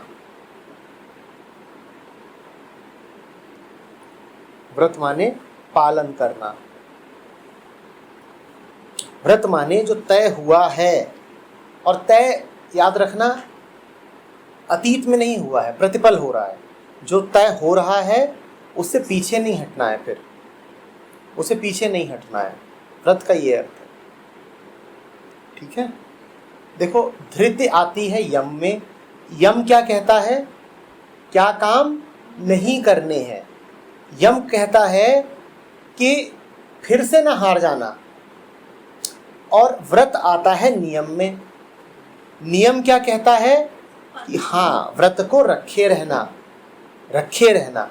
व्रत माने पालन करना। व्रत माने जो तय हुआ है, और तय याद रखना अतीत में नहीं हुआ है, प्रतिपल हो रहा है। जो तय हो रहा है उससे पीछे नहीं हटना है, फिर उसे पीछे नहीं हटना है। व्रत का ये अर्थ है। ठीक है? देखो, धृति आती है यम में। यम क्या कहता है? क्या काम नहीं करने हैं। यम कहता है कि फिर से ना हार जाना। और व्रत आता है नियम में। नियम क्या कहता है? कि हाँ, व्रत को रखे रहना, रखे रहना।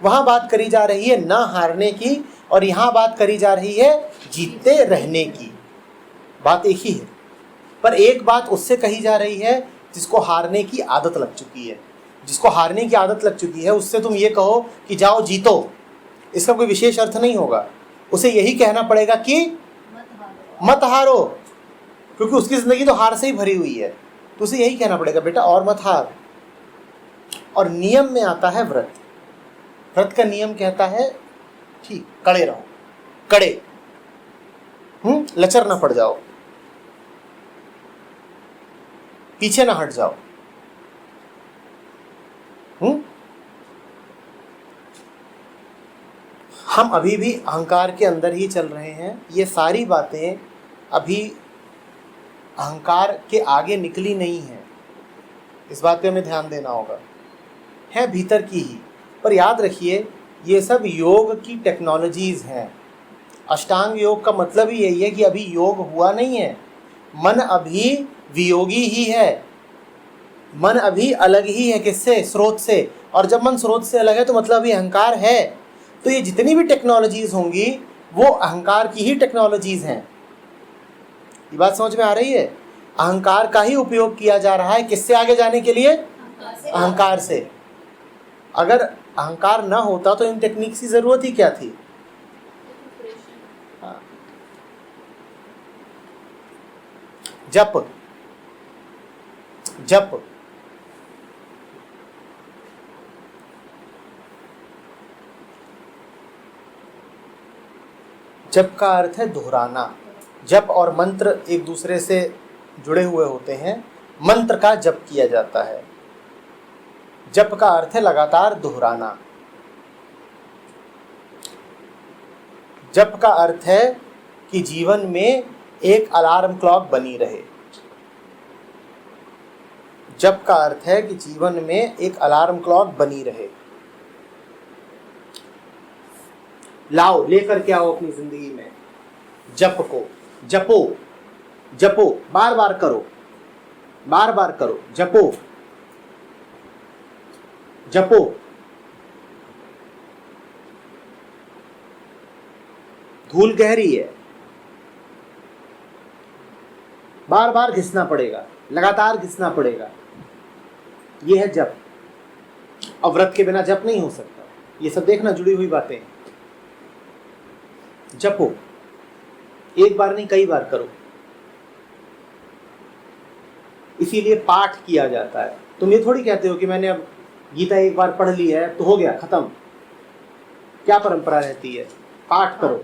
वहां बात करी जा रही है ना हारने की, और यहां बात करी जा रही है जीतते रहने की। बात एक ही है, पर एक बात उससे कही जा रही है जिसको हारने की आदत लग चुकी है। जिसको हारने की आदत लग चुकी है उससे तुम ये कहो कि जाओ जीतो, इसका कोई विशेष अर्थ नहीं होगा। उसे यही कहना पड़ेगा कि मत हारो, क्योंकि उसकी जिंदगी तो हार से ही भरी हुई है। तो उसे यही कहना पड़ेगा, बेटा और मत हार। और नियम में आता है व्रत। व्रत का नियम कहता है ठीक, कड़े रहो, कड़े, लचर ना पड़ जाओ, पीछे ना हट जाओ। हम अभी भी अहंकार के अंदर ही चल रहे हैं। ये सारी बातें अभी अहंकार के आगे निकली नहीं है। इस बात पे हमें ध्यान देना होगा। है भीतर की ही, पर याद रखिए ये सब योग की टेक्नोलॉजीज हैं। अष्टांग योग का मतलब ही यही है कि अभी योग हुआ नहीं है। मन अभी वियोगी ही है। मन अभी अलग ही है किससे? स्रोत से। और जब मन स्रोत से अलग है तो मतलब अभी अहंकार है। तो ये जितनी भी टेक्नोलॉजीज होंगी वो अहंकार की ही टेक्नोलॉजीज हैं। ये बात समझ में आ रही है? अहंकार का ही उपयोग किया जा रहा है किससे आगे जाने के लिए? अहंकार से। अगर अहंकार ना होता तो इन टेक्निक्स की जरूरत ही क्या थी? जप, जप, जप का अर्थ है दोहराना। जप और मंत्र एक दूसरे से जुड़े हुए होते हैं। मंत्र का जप किया जाता है। जप का अर्थ है लगातार दोहराना। जप का अर्थ है कि जीवन में एक अलार्म क्लॉक बनी रहे। जप का अर्थ है कि जीवन में एक अलार्म क्लॉक बनी रहे। लाओ, लेकर के आओ अपनी जिंदगी में जप को। जपो, जपो, बार बार करो, बार बार करो, जपो, जपो। धूल गहरी है, बार बार घिसना पड़ेगा, लगातार घिसना पड़ेगा। यह है जप। अब व्रत के बिना जप नहीं हो सकता। ये सब देखना जुड़ी हुई बातें। जपो, एक बार नहीं कई बार करो। इसीलिए पाठ किया जाता है। तुम ये थोड़ी कहते हो कि मैंने अब गीता एक बार पढ़ ली है तो हो गया, खत्म। क्या परंपरा रहती है? पाठ करो,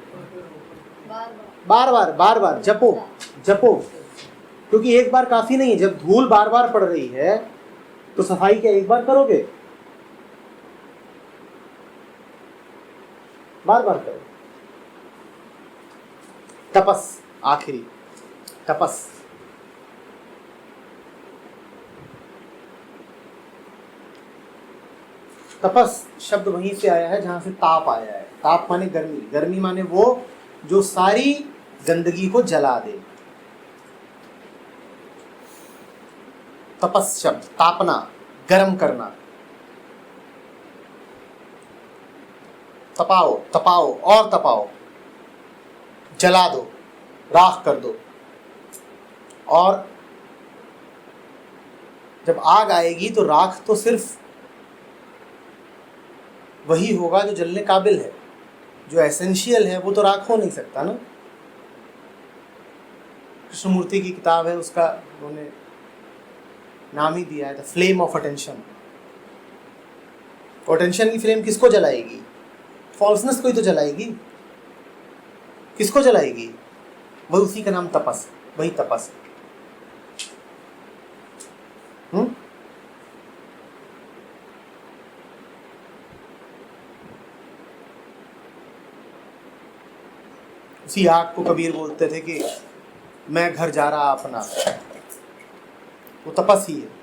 बार बार बार बार जपो, जपो। क्योंकि एक बार काफी नहीं है। जब धूल बार बार पड़ रही है तो सफाई क्या एक बार करोगे? बार बार करो। तपस, आखिरी तपस। तपस शब्द वहीं से आया है जहां से ताप आया है। ताप माने गर्मी, गर्मी माने वो जो सारी गंदगी को जला दे। तपस शब्द, तापना, गर्म करना। तपाओ, तपाओ और तपाओ, जला दो, राख कर दो। और जब आग आएगी तो राख तो सिर्फ वही होगा जो जलने काबिल है। जो एसेंशियल है वो तो राख हो नहीं सकता ना। कृष्णमूर्ति की किताब है, उसका उन्होंने नाम ही दिया है the flame of attention. Attention की फ्लेम किसको जलाएगी? फॉल्सनेस को ही तो जलाएगी। किसको जलाएगी? वही, उसी का नाम तपस, वही तपस। उसी आग को कबीर बोलते थे कि मैं घर जा रहा अपना। वो तपस ही है।